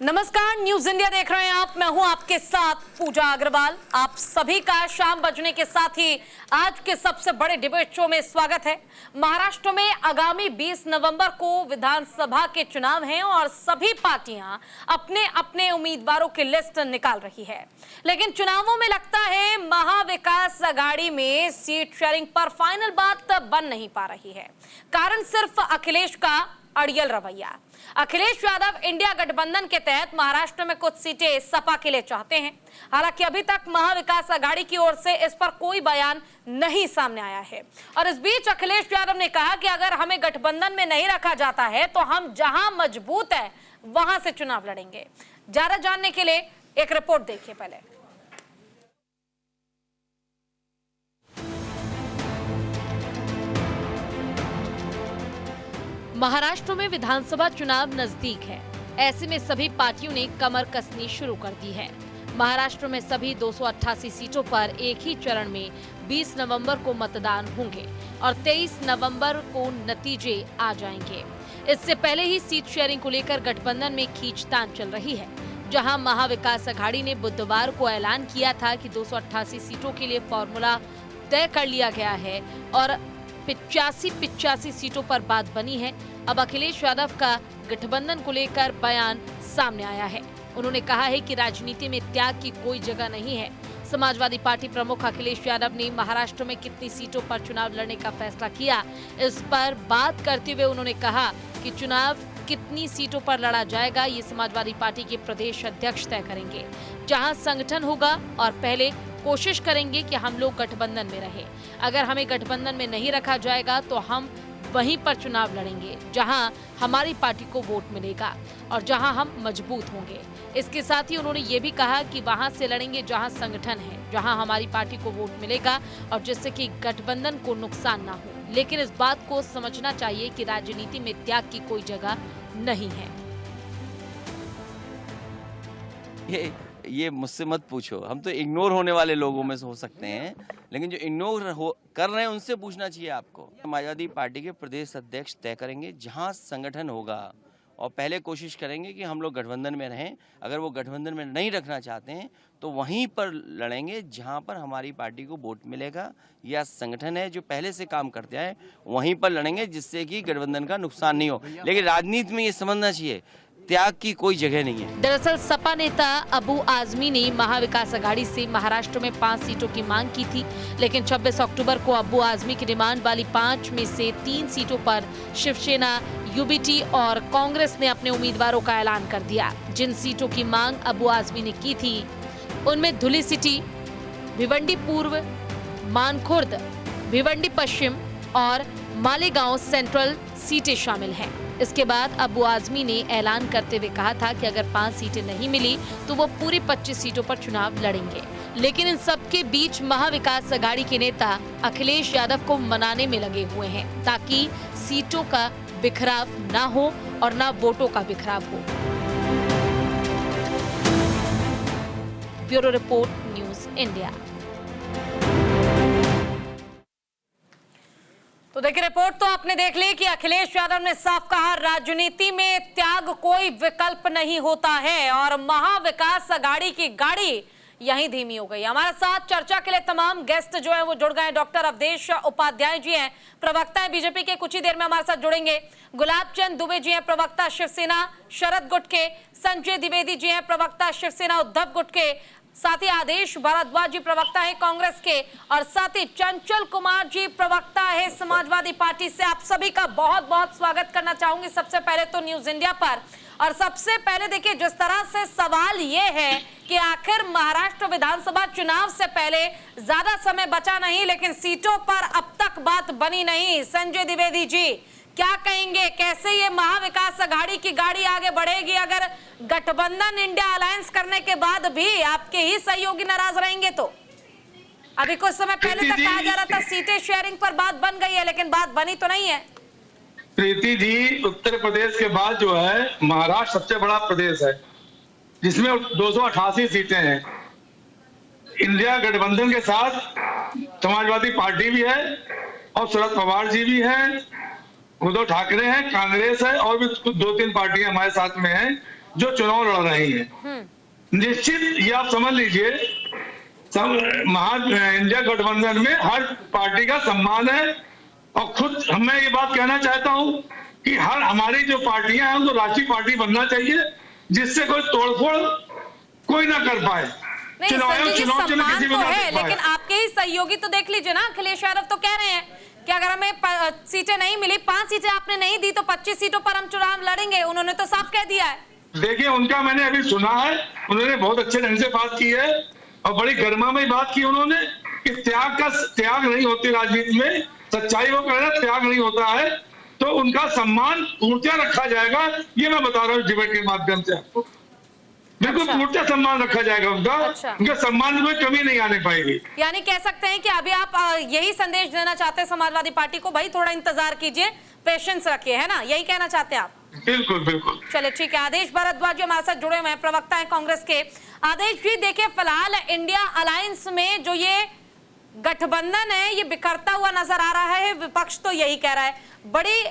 नमस्कार, news India देख रहे हैं आप। मैं हूं आपके साथ पूजा अग्रवाल। आप सभी का शाम बजने के साथ ही आज के सबसे बड़े डिबेट शो में स्वागत है। महाराष्ट्र में आगामी 20 नवंबर को विधानसभा के चुनाव हैं और सभी पार्टियां अपने अपने उम्मीदवारों की लिस्ट निकाल रही है। लेकिन चुनावों में लगता है महाविकास आघाड़ी में सीट शेयरिंग पर फाइनल बात बन नहीं पा रही है। कारण सिर्फ अखिलेश का अड़ियल रवैया। अखिलेश यादव इंडिया गठबंधन के तहत महाराष्ट्र में कुछ सीटें सपा के लिए चाहते हैं। हालांकि अभी तक महाविकास आघाड़ी की ओर से इस पर कोई बयान नहीं सामने आया है। और इस बीच अखिलेश यादव ने कहा कि अगर हमें गठबंधन में नहीं रखा जाता है तो हम जहां मजबूत है वहां से चुनाव लड़ेंगे। ज्यादा जानने के लिए एक रिपोर्ट देखिए पहले। महाराष्ट्र में विधानसभा चुनाव नजदीक है। ऐसे में सभी पार्टियों ने कमर कसनी शुरू कर दी है। महाराष्ट्र में सभी 288 सीटों पर एक ही चरण में 20 नवंबर को मतदान होंगे और 23 नवंबर को नतीजे आ जाएंगे। इससे पहले ही सीट शेयरिंग को लेकर गठबंधन में खींचतान चल रही है। जहां महाविकास आघाड़ी ने बुधवार को ऐलान किया था कि 288 सीटों के लिए फॉर्मूला तय कर लिया गया है और 85 सीटों पर बात बनी है। अब अखिलेश यादव का गठबंधन को लेकर बयान सामने आया है। उन्होंने कहा है कि राजनीति में त्याग की कोई जगह नहीं है। समाजवादी पार्टी प्रमुख अखिलेश यादव ने महाराष्ट्र में कितनी सीटों पर चुनाव लड़ने का फैसला किया, इस पर बात करते हुए उन्होंने कहा कि चुनाव कितनी सीटों पर लड़ा जाएगा ये समाजवादी पार्टी के प्रदेश अध्यक्ष तय करेंगे। जहां संगठन होगा और पहले कोशिश करेंगे कि हम लोग गठबंधन में रहे। अगर हमें गठबंधन में नहीं रखा जाएगा तो हम वहीं पर चुनाव लड़ेंगे जहां हमारी पार्टी को वोट मिलेगा और जहां हम मजबूत होंगे। इसके साथ ही उन्होंने ये भी कहा कि वहां से लड़ेंगे जहां संगठन है, जहां हमारी पार्टी को वोट मिलेगा और जिससे कि गठबंधन को नुकसान ना हो। लेकिन इस बात को समझना चाहिए कि राजनीति में त्याग की कोई जगह नहीं है। ये मुझसे मत पूछो, हम तो इग्नोर होने वाले लोगों में से हो सकते हैं, लेकिन जो इग्नोर कर रहे हैं उनसे पूछना चाहिए आपको। समाजवादी पार्टी के प्रदेश अध्यक्ष तय करेंगे जहां संगठन होगा और पहले कोशिश करेंगे कि हम लोग गठबंधन में रहें। अगर वो गठबंधन में नहीं रखना चाहते हैं तो वहीं पर लड़ेंगे जहां पर हमारी पार्टी को वोट मिलेगा या संगठन है जो पहले से काम करते हैं वहीं पर लड़ेंगे जिससे कि गठबंधन का नुकसान नहीं हो। लेकिन राजनीति में ये समझना चाहिए त्याग की कोई जगह नहीं है। दरअसल सपा नेता अबू आजमी ने महाविकास आघाड़ी से महाराष्ट्र में 5 सीटों की मांग की थी, लेकिन 26 अक्टूबर को अबू आजमी की डिमांड वाली 5 में से 3 सीटों पर शिवसेना, यूबीटी और कांग्रेस ने अपने उम्मीदवारों का ऐलान कर दिया। जिन सीटों की मांग अबू आजमी ने की थी उनमें धुली सिटी, भिवंडी पूर्व, मानखुर्द, भिवंडी पश्चिम और मालेगांव सेंट्रल सीटें शामिल हैं। इसके बाद अबू आजमी ने ऐलान करते हुए कहा था कि अगर 5 सीटें नहीं मिली तो वो पूरी 25 सीटों पर चुनाव लड़ेंगे। लेकिन इन सब के बीच महाविकास आघाड़ी के नेता अखिलेश यादव को मनाने में लगे हुए हैं ताकि सीटों का बिखराव ना हो और ना वोटों का बिखराव हो। Bureau report, news India. तो देखिए, रिपोर्ट तो आपने देख ली कि अखिलेश यादव ने साफ कहा राजनीति में त्याग कोई विकल्प नहीं होता है और महाविकास आघाड़ी की गाड़ी यहीं धीमी हो गई। हमारे साथ चर्चा के लिए तमाम गेस्ट जो है वो जुड़ गए। डॉक्टर अवधेश उपाध्याय जी हैं, प्रवक्ता है बीजेपी के, कुछ ही देर में हमारे साथ जुड़ेंगे। गुलाब चंद दुबे जी हैं, प्रवक्ता शिवसेना शरद गुट के। संजय द्विवेदी जी हैं, प्रवक्ता शिवसेना उद्धव गुट के। साथ ही आदेश भारद्वाज जी प्रवक्ता है कांग्रेस के और साथ ही चंचल कुमार जी प्रवक्ता है समाजवादी पार्टी से। आप सभी का बहुत बहुत स्वागत करना चाहूंगी सबसे पहले तो न्यूज इंडिया पर। और सबसे पहले देखिए, जिस तरह से सवाल ये है कि आखिर महाराष्ट्र विधानसभा चुनाव से पहले ज्यादा समय बचा नहीं लेकिन सीटों पर अब तक बात बनी नहीं। संजय द्विवेदी जी क्या कहेंगे, कैसे ये महाविकास आघाड़ी की गाड़ी आगे बढ़ेगी अगर गठबंधन इंडिया अलायंस करने के बाद भी आपके ही सहयोगी नाराज रहेंगे? तो अभी कुछ समय पहले तक कहा जा रहा था सीटें शेयरिंग पर बात बन गई है, लेकिन बात बनी तो नहीं है। प्रीति जी, उत्तर प्रदेश के बाद जो है महाराष्ट्र सबसे बड़ा प्रदेश है जिसमें 288 सीटें हैं। इंडिया गठबंधन के साथ समाजवादी पार्टी भी है और शरद पवार जी भी हैं, उद्धव ठाकरे हैं, कांग्रेस है और भी कुछ 2-3 पार्टियां हमारे साथ में हैं जो चुनाव लड़ रही हैं। निश्चित ये आप समझ लीजिए, इंडिया गठबंधन में हर पार्टी का सम्मान है। और खुद मैं ये बात कहना चाहता हूं कि हर हमारी जो पार्टियां हैं उनको राष्ट्रीय पार्टी बनना चाहिए, जिससे कोई तोड़फोड़ कोई ना कर पाए। नहीं संजय जी, सम्मान तो है, लेकिन आपके ही सहयोगी तो देख लीजिए ना, अखिलेश यादव तो कह रहे हैं कि अगर हमें सीटें नहीं मिली, 5 सीटें आपने नहीं दी तो 25 सीटों पर हम चुनाव लड़ेंगे। उन्होंने तो साफ कह दिया है। देखिए, उनका मैंने अभी सुना है, उन्होंने बहुत अच्छे ढंग से बात की है और बड़ी गरिमा में बात की उन्होंने कि त्याग नहीं होती राजनीति में, सच्चाई वो कह रहे हैं, त्याग नहीं होता है। तो उनका सम्मान पूर्णतः रखा जाएगा, ये मैं बता रहा हूँ डिबेट के माध्यम से आपको। बिल्कुल पूर्णतः सम्मान रखा जाएगा उनका। उनका सम्मान में कमी नहीं आने पाएगी। यानी कह सकते हैं कि अभी आप यही संदेश देना चाहते हैं समाजवादी पार्टी को, भाई थोड़ा इंतजार कीजिए, पेशेंस रखिए, है ना, यही कहना चाहते हैं आप? बिल्कुल बिल्कुल। चलिए ठीक है। आदेश भारद्वाज जी हमारे साथ जुड़े हुए हैं, प्रवक्ता है कांग्रेस के। आदेश जी, देखिए फिलहाल इंडिया अलायंस में जो ये गठबंधन है ये बिखरता हुआ नजर आ रहा है। विपक्ष तो यही कह रहा है, बड़ी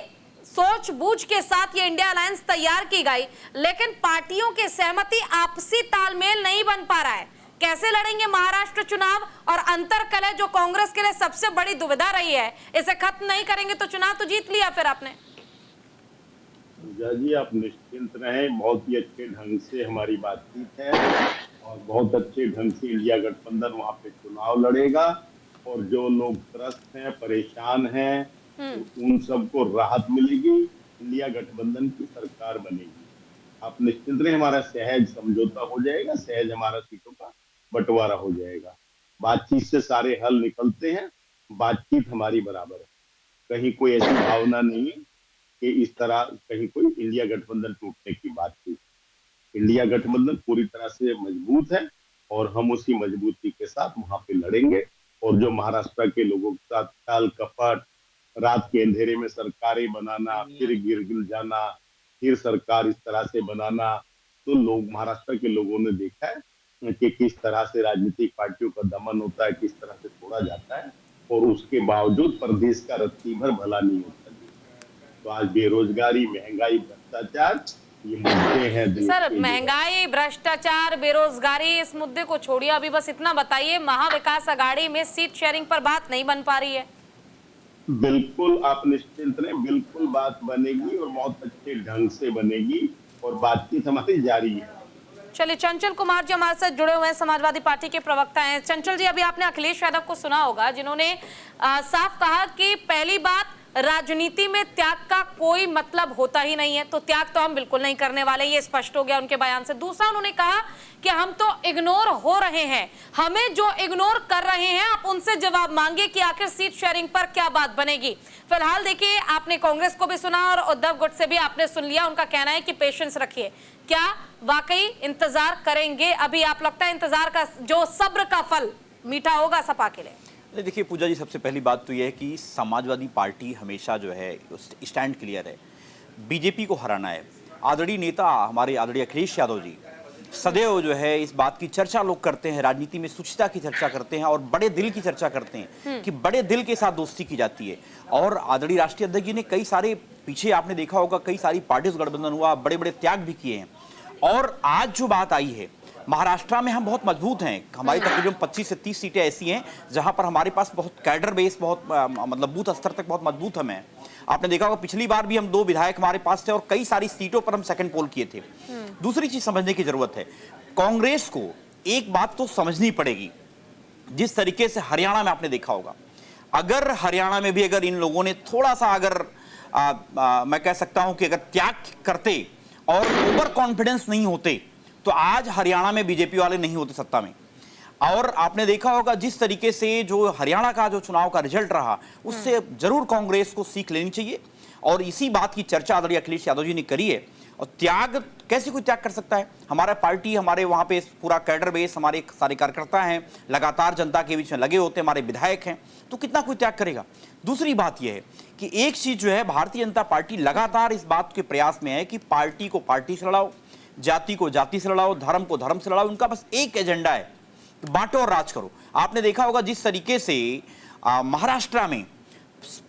सोच बूझ के साथ ये इंडिया अलायंस तैयार की गई, लेकिन पार्टियों के सहमति आपसी तालमेल नहीं बन पा रहा है। कैसे लड़ेंगे महाराष्ट्र चुनाव? और अंतरकलह जो कांग्रेस के लिए सबसे बड़ी दुविधा रही है, इसे खत्म नहीं करेंगे तो चुनाव तो जीत लिया फिर आपने। जी आप निश्चिंत रहें, बहुत ही अच्छे ढंग से हमारी बातचीत है और बहुत अच्छे ढंग से इंडिया गठबंधन वहाँ पे चुनाव लड़ेगा। और जो लोग त्रस्त हैं, परेशान हैं, तो उन सबको राहत मिलेगी, इंडिया गठबंधन की सरकार बनेगी। आप निश्चिंत रहें, हमारा सहज समझौता हो जाएगा, सहज हमारा सीटों का बंटवारा हो जाएगा। बातचीत से सारे हल निकलते हैं, बातचीत हमारी बराबर है, कहीं कोई ऐसी भावना नहीं है कि इस तरह कहीं कोई इंडिया गठबंधन टूटने की बात थी। इंडिया गठबंधन पूरी तरह से मजबूत है और हम उसी मजबूती के साथ वहां पे लड़ेंगे। और जो महाराष्ट्र के लोगों के साथ छल कपट, रात के अंधेरे में सरकारें बनाना, फिर गिर जाना, फिर सरकार इस तरह से बनाना, तो लोग महाराष्ट्र के लोगों ने देखा है कि किस तरह से राजनीतिक पार्टियों का दमन होता है, किस तरह से तोड़ा जाता है, और उसके बावजूद प्रदेश का रत्ती भर भला नहीं होता। तो आज बेरोजगारी, महंगाई, भ्रष्टाचार ये मुद्दे हैं सर। महंगाई, भ्रष्टाचार, बेरोजगारी, इस मुद्दे को छोड़िए, अभी बस इतना बताइए, महाविकास आघाड़ी में सीट शेयरिंग पर बात नहीं बन पा रही है? बिल्कुल आप निश्चिंत रहें, बिल्कुल बात बनेगी और बहुत अच्छे ढंग से बनेगी और बातचीत हमारी जारी है। चलिए, चंचल कुमार जी हमारे साथ जुड़े हुए हैं, समाजवादी पार्टी के प्रवक्ता हैं। चंचल जी, अभी आपने अखिलेश यादव को सुना होगा, जिन्होंने साफ कहा कि पहली बात, राजनीति में त्याग का कोई मतलब होता ही नहीं है, तो त्याग तो हम बिल्कुल नहीं करने वाले, ये स्पष्ट हो गया उनके बयान से। दूसरा, उन्होंने कहा कि हम तो इग्नोर हो रहे हैं, हमें जो इग्नोर कर रहे हैं आप उनसे जवाब मांगे कि आखिर सीट शेयरिंग पर क्या बात बनेगी। फिलहाल देखिए, आपने कांग्रेस को भी सुना और उद्धव गुट से भी आपने सुन लिया, उनका कहना है कि पेशेंस रखिए। क्या वाकई इंतजार करेंगे? अभी आप लगता है इंतजार का जो सब्र का फल मीठा होगा सपा के लिए? देखिए पूजा जी, सबसे पहली बात तो यह है कि समाजवादी पार्टी हमेशा जो है स्टैंड क्लियर है, बीजेपी को हराना है। आदरणीय नेता हमारे आदरणीय अखिलेश यादव जी सदैव जो है इस बात की चर्चा लोग करते हैं, राजनीति में सुचिता की चर्चा करते हैं और बड़े दिल की चर्चा करते हैं कि बड़े दिल के साथ दोस्ती की जाती है। और आदरणीय राष्ट्रीय अध्यक्ष जी ने कई सारे, पीछे आपने देखा होगा कई सारी पार्टीज गठबंधन हुआ, बड़े बड़े त्याग भी किए हैं। और आज जो बात आई है, महाराष्ट्र में हम बहुत मजबूत हैं, हमारी तकरीबन 25 से 30 सीटें ऐसी हैं जहां पर हमारे पास बहुत कैडर बेस, बहुत मतलब बूथ स्तर तक बहुत मजबूत हम हैं। आपने देखा होगा पिछली बार भी हम 2 विधायक हमारे पास थे और कई सारी सीटों पर हम सेकंड पोल किए थे। दूसरी चीज समझने की जरूरत है, कांग्रेस को एक बात तो समझनी पड़ेगी, जिस तरीके से हरियाणा में आपने देखा होगा, अगर हरियाणा में भी अगर इन लोगों ने थोड़ा सा अगर मैं कह सकता हूं कि अगर त्याग करते और ओवर कॉन्फिडेंस नहीं होते तो आज हरियाणा में बीजेपी वाले नहीं होते सत्ता में। और आपने देखा होगा जिस तरीके से जो हरियाणा का जो चुनाव का रिजल्ट रहा, उससे जरूर कांग्रेस को सीख लेनी चाहिए। और इसी बात की चर्चा आदरणीय अखिलेश यादव जी ने करी है। और त्याग, कैसे कोई त्याग कर सकता है? हमारा पार्टी, हमारे वहां पे पूरा कैडर बेस, हमारे सारे कार्यकर्ता हैं, लगातार जनता के बीच में लगे होते हैं, हमारे विधायक हैं, तो कितना कोई त्याग करेगा? दूसरी बात यह है कि एक चीज जो है, भारतीय जनता पार्टी लगातार इस बात के प्रयास में है कि पार्टी को पार्टी से लड़ाओ, जाति को जाति से लड़ाओ, धर्म को धर्म से लड़ाओ। उनका बस एक एजेंडा है, बांटो और राज करो। आपने देखा होगा जिस तरीके से महाराष्ट्र में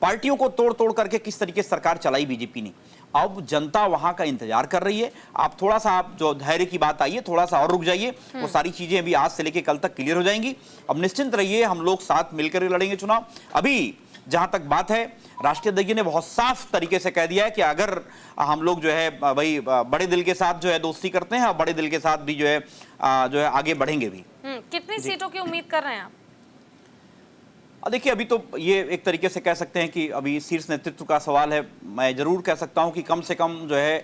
पार्टियों को तोड़ तोड़ करके किस तरीके से सरकार चलाई बीजेपी ने। अब जनता वहां का इंतजार कर रही है। आप थोड़ा सा, आप जो धैर्य की बात आई है, थोड़ा सा और रुक जाइए, वो सारी चीजें अभी आज से लेके कल तक क्लियर हो जाएंगी। अब निश्चिंत रहिए, हम लोग साथ मिलकर लड़ेंगे चुनाव। अभी जहां तक बात है, राष्ट्रीय अध्यक्ष ने बहुत साफ तरीके से कह दिया है कि अगर हम लोग जो है भाई बड़े दिल के साथ जो है दोस्ती करते हैं और बड़े दिल के साथ भी जो है आगे बढ़ेंगे भी। कितनी सीटों की उम्मीद कर रहे हैं आप? देखिए, अभी तो ये एक तरीके से कह सकते हैं कि अभी शीर्ष नेतृत्व का सवाल है। मैं जरूर कह सकता हूं कि कम से कम जो है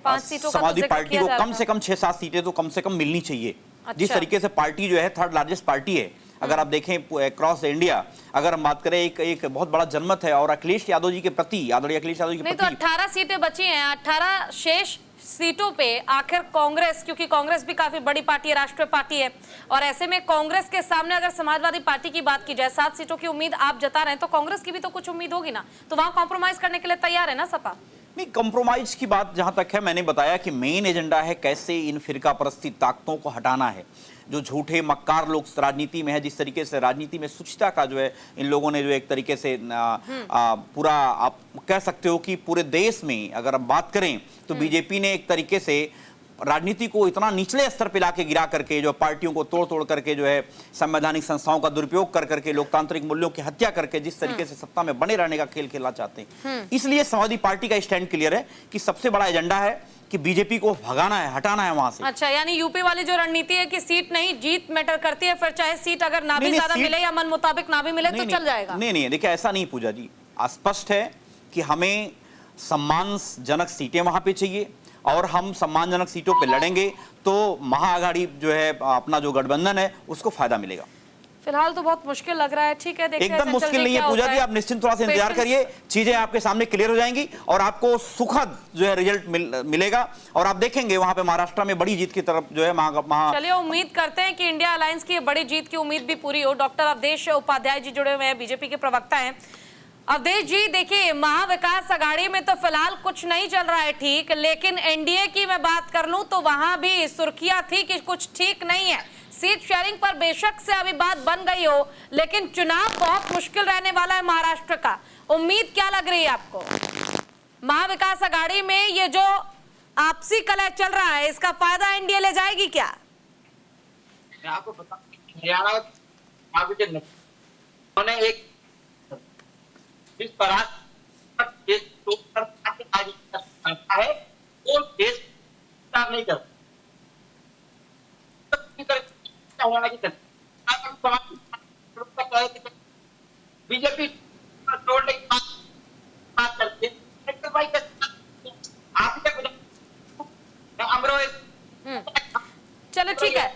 5 सीटों का समाजवादी तो जिक्र पार्टी किया को जा कम रहा से कम 6-7 सीटें तो कम से कम मिलनी चाहिए। जिस अच्छा। तरीके से पार्टी जो है थर्ड लार्जेस्ट पार्टी है, अगर आप देखें अक्रॉस इंडिया, अगर हम बात करें, एक बहुत बड़ा जनमत है। और अखिलेश यादव जी के प्रति, आदरणीय अखिलेश यादव जी के नहीं तो प्रति 18 सीटें बची हैं, 18 शेष सीटों पे आखिर कांग्रेस, क्योंकि कांग्रेस भी काफी बड़ी पार्टी है, राष्ट्रीय पार्टी है, और ऐसे में कांग्रेस के सामने अगर समाजवादी पार्टी की बात की जाए, 7 सीटों की उम्मीद आप जता रहे हैं, तो कांग्रेस की भी तो कुछ उम्मीद होगी ना, तो वहां कॉम्प्रोमाइज करने के लिए तैयार है ना सपा? नहीं, कंप्रोमाइज की बात जहां तक है, मैंने बताया कि मेन एजेंडा है कैसे इन फिरका परस्ती ताकतों को हटाना है, जो झूठे मक्कार लोग राजनीति में है। जिस तरीके से राजनीति में शुचिता का जो है इन लोगों ने जो एक तरीके से पूरा, आप कह सकते हो कि पूरे देश में अगर हम बात करें तो बीजेपी ने एक तरीके से राजनीति को इतना निचले स्तर पे लाके गिरा करके, जो पार्टियों को तोड़ तोड़ करके, जो है संवैधानिक संस्थाओं का दुरुपयोग कर करके, लोकतांत्रिक मूल्यों की हत्या करके जिस तरीके से सत्ता में बने रहने का खेल खेलना चाहते हैं। इसलिए समाजवादी पार्टी का स्टैंड क्लियर है कि सबसे बड़ा एजेंडा है कि बीजेपी को भगाना है, हटाना है वहां से। अच्छा, यानी यूपी वाली जो रणनीति है कि सीट नहीं, जीत मैटर करती है, फिर चाहे सीट अगर ना भी ज्यादा मिले या मन मुताबिक ना भी मिले तो चल जाएगा। नहीं, देखिए ऐसा नहीं पूजा जी, स्पष्ट है कि हमें सम्मानजनक सीटें वहां पे चाहिए और हम सम्मानजनक सीटों पे लड़ेंगे तो महाआघाड़ी जो है, अपना जो गठबंधन है, उसको फायदा मिलेगा। फिलहाल तो बहुत मुश्किल लग रहा है। ठीक है, देखते हैं एकदम मुश्किल नहीं है पूजा जी, आप निश्चिंत थोड़ा सा इंतजार करिए, चीजें आपके सामने क्लियर हो जाएंगी और आपको सुखद जो है रिजल्ट मिलेगा। और आप देखेंगे वहां पे महाराष्ट्र में बड़ी जीत की तरफ जो है चलिए, उम्मीद करते हैं कि इंडिया अलायंस की बड़ी जीत की उम्मीद भी पूरी हो। डॉक्टर अवधेश उपाध्याय जी जुड़े हुए हैं, बीजेपी के प्रवक्ता हैं। अवधेश जी, देखिए, महाविकास अघाड़ी में तो फिलहाल कुछ नहीं चल रहा है ठीक, लेकिन एनडीए की मैं बात कर लूं तो वहां भी सुर्खियां थी कि कुछ ठीक नहीं है। सीट शेयरिंग पर बेशक से अभी बात बन गई हो, लेकिन चुनाव बहुत मुश्किल रहने वाला है महाराष्ट्र का। उम्मीद क्या लग रही है आपको? महाविकास अघाड़ी में ये जो आपसी कलह चल रहा है, इसका फायदा एनडीए ले जाएगी क्या? मैं आपको बता, हरियाणा उन्होंने एक इस पराग देश है वो देश नहीं करता बीजेपी तोड़ने की बात करती है। चलो ठीक है,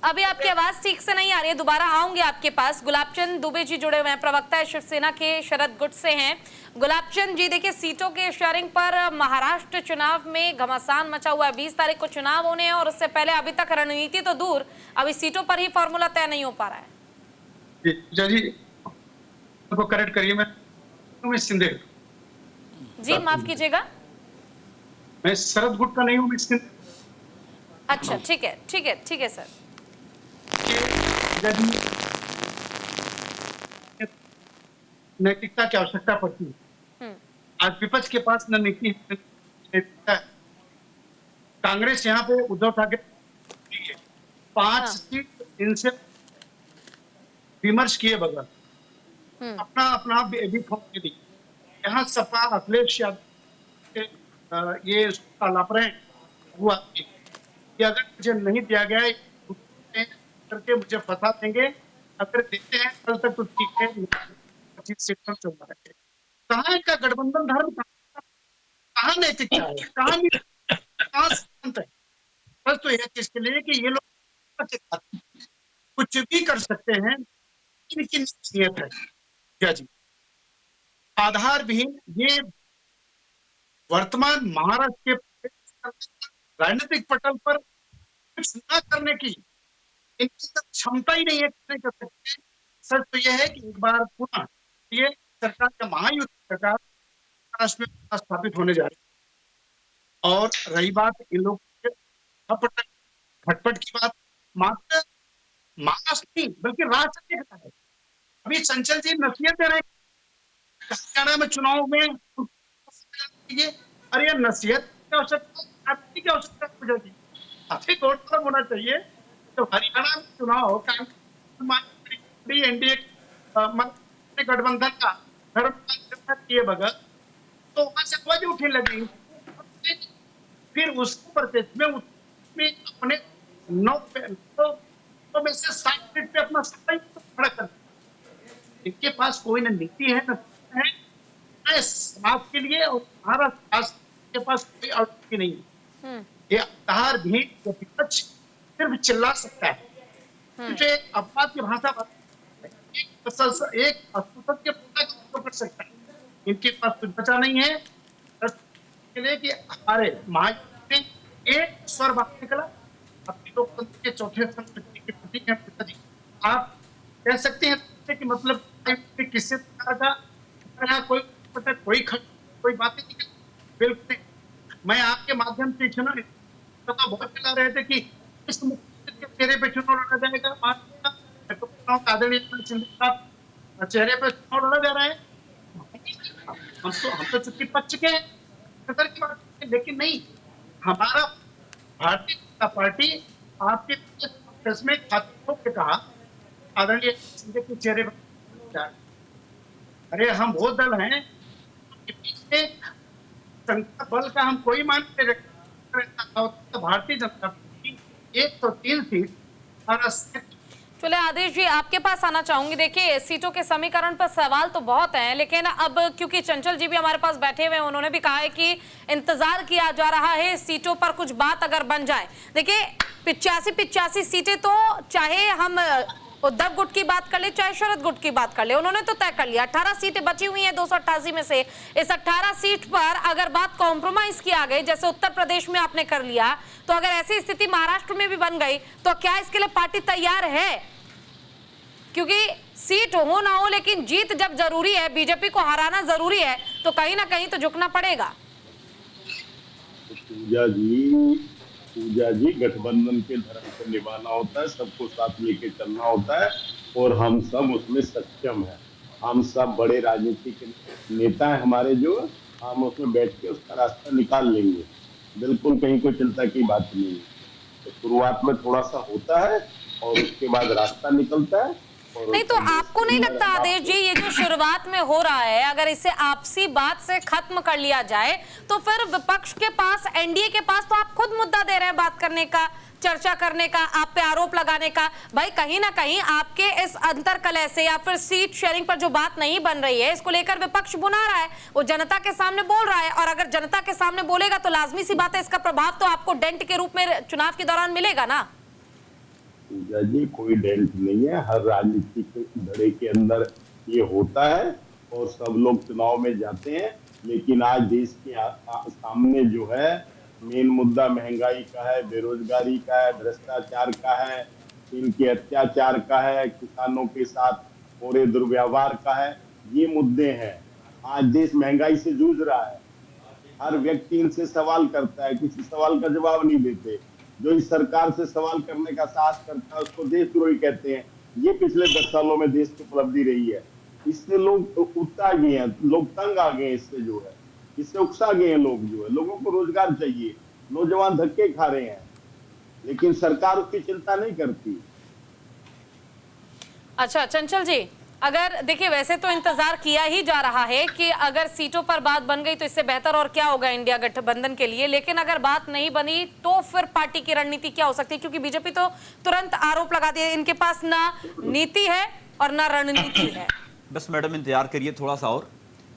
अभी आपकी आवाज ठीक से नहीं आ रही है, दोबारा आऊंगे आपके पास। गुलाबचंद दुबे जी जुड़े हुए हैं, प्रवक्ता है शिवसेना के शरद गुट से हैं। गुलाबचंद जी, देखिए, सीटों के शेयरिंग पर महाराष्ट्र चुनाव में घमासान मचा हुआ है। 20 तारीख को चुनाव होने हैं और उससे पहले अभी तक रणनीति तो दूर, अभी सीटों पर ही फॉर्मूला तय नहीं हो पा रहा है। जी को करेक्ट करिए, मैं सिंधे जी, माफ कीजिएगा, मैं शरद गुट का नहीं हूँ, मैं सिंधे। अच्छा, ठीक है, ठीक है, ठीक है सर। नैतिकता की आवश्यकता पड़ती है। आज विपक्ष के पास न नीति नैतिकता है। कांग्रेस यहाँ पे उद्धव ठाकरे 5 सीट इनसे विमर्श किए बगैर अपना अपना भी दी। यहाँ सपा अखिलेश यादव ये लापरवाही हुआ कि अगर मुझे नहीं दिया गया करके मुझे फंसा देंगे, अगर देते हैं कल तक तो ठीक है, 25 सीट पर चल रहा है। कहाँ का गठबंधन धर्म, कहाँ नैतिकता है, कहाँ संत है? बस तो यह चीज के लिए कि ये लोग कुछ भी कर सकते हैं, इनकी नीयत है। क्या जी, आधार विहीन ये वर्तमान महाराष्ट्र के राजनीतिक पटल पर कुछ न करने की इनकी क्षमता ही नहीं है करने कर सकते। सच तो यह है कि एक बार पुनः ये सरकार का महायुद्ध सरकार महाराष्ट्र में स्थापित होने जा रही है। और रही बात इन लोग खटपट की बात, मात्र महाराष्ट्र नहीं बल्कि राष्ट्र है। अभी चंचल जी नसीहत दे रहे हैं हरियाणा में चुनाव में ये अरे यार नसीहत की आवश्यकता आपकी क्या आवश्यकता हो जाती काफी गौरतलब होना चाहिए। तो हरियाणा में चुनाव कांग्रेस एनडीए गठबंधन का धर्म किए बगैर तो वहां से आवाज उठने लगी। फिर उसके परिप्रेक्ष्य में अपने 9 में से 60 सीट पे अपना सत्ता खड़ा कर, इनके पास कोई न नीति है न है समाज के लिए, और हमारा समाज के पास कोई अवधि नहीं है। ये अवतार भी विपक्ष सिर्फ चिल्ला सकता है, मुझे अपवाद की भाषा एक असंसद के कर सकता है। इनके पास कुछ बचा नहीं है के लिए कि हमारे महायुद्ध में एक स्वर बाहर निकला। अपने लोकतंत्र के चौथे के प्रतीक हैं पिताजी। आप कह सकते हैं कि मतलब किससे था, कोई बातें नहीं, बिल्कुल। मैं आपके माध्यम से चुनाव बहुत चला रहे थे कि इस मुख्यमंत्री के चेहरे पे चुनाव लड़ा जाएगा, आदरणीय चेहरे पे चुनाव लड़ा जा रहा है। हम तो चुप्पी पच चुके हैं की बात, लेकिन नहीं, हमारा भारतीय जनता पार्टी आपके में छात्रों के कहा आदरणीय के चेहरे पर, अरे हम वो दल हैं पीछे संख्या बल का हम कोई मान नहीं रखता। Bharatiya Janata party 103 seat. चले आदेश जी, आपके पास आना चाहूंगी। देखिए सीटों के समीकरण पर सवाल तो बहुत हैं, लेकिन अब क्योंकि चंचल जी भी हमारे पास बैठे हुए हैं, उन्होंने भी कहा है कि इंतजार किया जा रहा है सीटों पर कुछ बात अगर बन जाए। देखिए 85 सीटें तो चाहे हम उद्धव गुट की बात कर ले चाहे शरद गुट की बात कर ले, उन्होंने तो तय कर लिया। 18 सीटें बची हुई हैं 288 में से। इस 18 सीट पर अगर बात कॉम्प्रोमाइज की आ गई, जैसे उत्तर प्रदेश में आपने कर लिया, तो अगर ऐसी स्थिति महाराष्ट्र में भी बन गई तो क्या इसके लिए पार्टी तैयार है? क्योंकि सीट हो ना हो, लेकिन जीत जब जरूरी है, बीजेपी को हराना जरूरी है, तो कहीं ना कहीं तो झुकना पड़ेगा। पूजा जी गठबंधन के धर्म को निभाना होता है, सबको साथ लेके चलना होता है, और हम सब उसमें सक्षम हैं। हम सब बड़े राजनीतिक नेता हैं हमारे, जो हम उसमें बैठ के उसका रास्ता निकाल लेंगे। बिल्कुल कहीं कोई चिंता की बात नहीं है। तो शुरुआत में थोड़ा सा होता है और उसके बाद रास्ता निकलता है। नहीं तो आपको नहीं लगता आदेश जी, ये जो शुरुआत में हो रहा है, अगर इसे आपसी बात से खत्म कर लिया जाए तो फिर विपक्ष के पास, एनडीए के पास तो आप खुद मुद्दा दे रहे हैं बात करने का, चर्चा करने का, आप पे आरोप लगाने का। भाई कहीं ना कहीं आपके इस अंतर कलह से या फिर सीट शेयरिंग पर जो बात नहीं बन रही है, इसको लेकर विपक्ष बुना रहा है, वो जनता के सामने बोल रहा है, और अगर जनता के सामने बोलेगा तो लाजमी सी बात है इसका प्रभाव तो आपको डेंट के रूप में चुनाव के दौरान मिलेगा ना। पूजा जी कोई डेंट नहीं है, हर राजनीतिक धड़े के अंदर ये होता है और सब लोग चुनाव में जाते हैं। लेकिन आज देश के सामने जो है मेन मुद्दा महंगाई का है, बेरोजगारी का है, भ्रष्टाचार का है, इनके अत्याचार का है, किसानों के साथ हो रहे दुर्व्यवहार का है, ये मुद्दे हैं। आज देश महंगाई से जूझ रहा है, हर व्यक्ति इनसे सवाल करता है, किसी सवाल का जवाब नहीं देते। जो इस सरकार से सवाल करने का साहस करता है उसको देशद्रोही कहते हैं। ये पिछले 10 सालों में देश की उपलब्धि रही है। इससे लोग उकता गए हैं, लोग तंग आ गए, इससे जो है इससे उकसा गए हैं लोग, जो है लोगों को रोजगार चाहिए, नौजवान धक्के खा रहे हैं, लेकिन सरकार उसकी चिंता नहीं करती। अच्छा चंचल जी, अगर देखिए वैसे तो इंतजार किया ही जा रहा है कि अगर सीटों पर बात बन गई तो इससे बेहतर और क्या होगा इंडिया गठबंधन के लिए, लेकिन अगर बात नहीं बनी तो फिर पार्टी की रणनीति क्या हो सकती है? क्योंकि बीजेपी तो तुरंत आरोप लगाती है इनके पास ना नीति है और ना रणनीति है। बस मैडम इंतजार करिए थोड़ा सा और।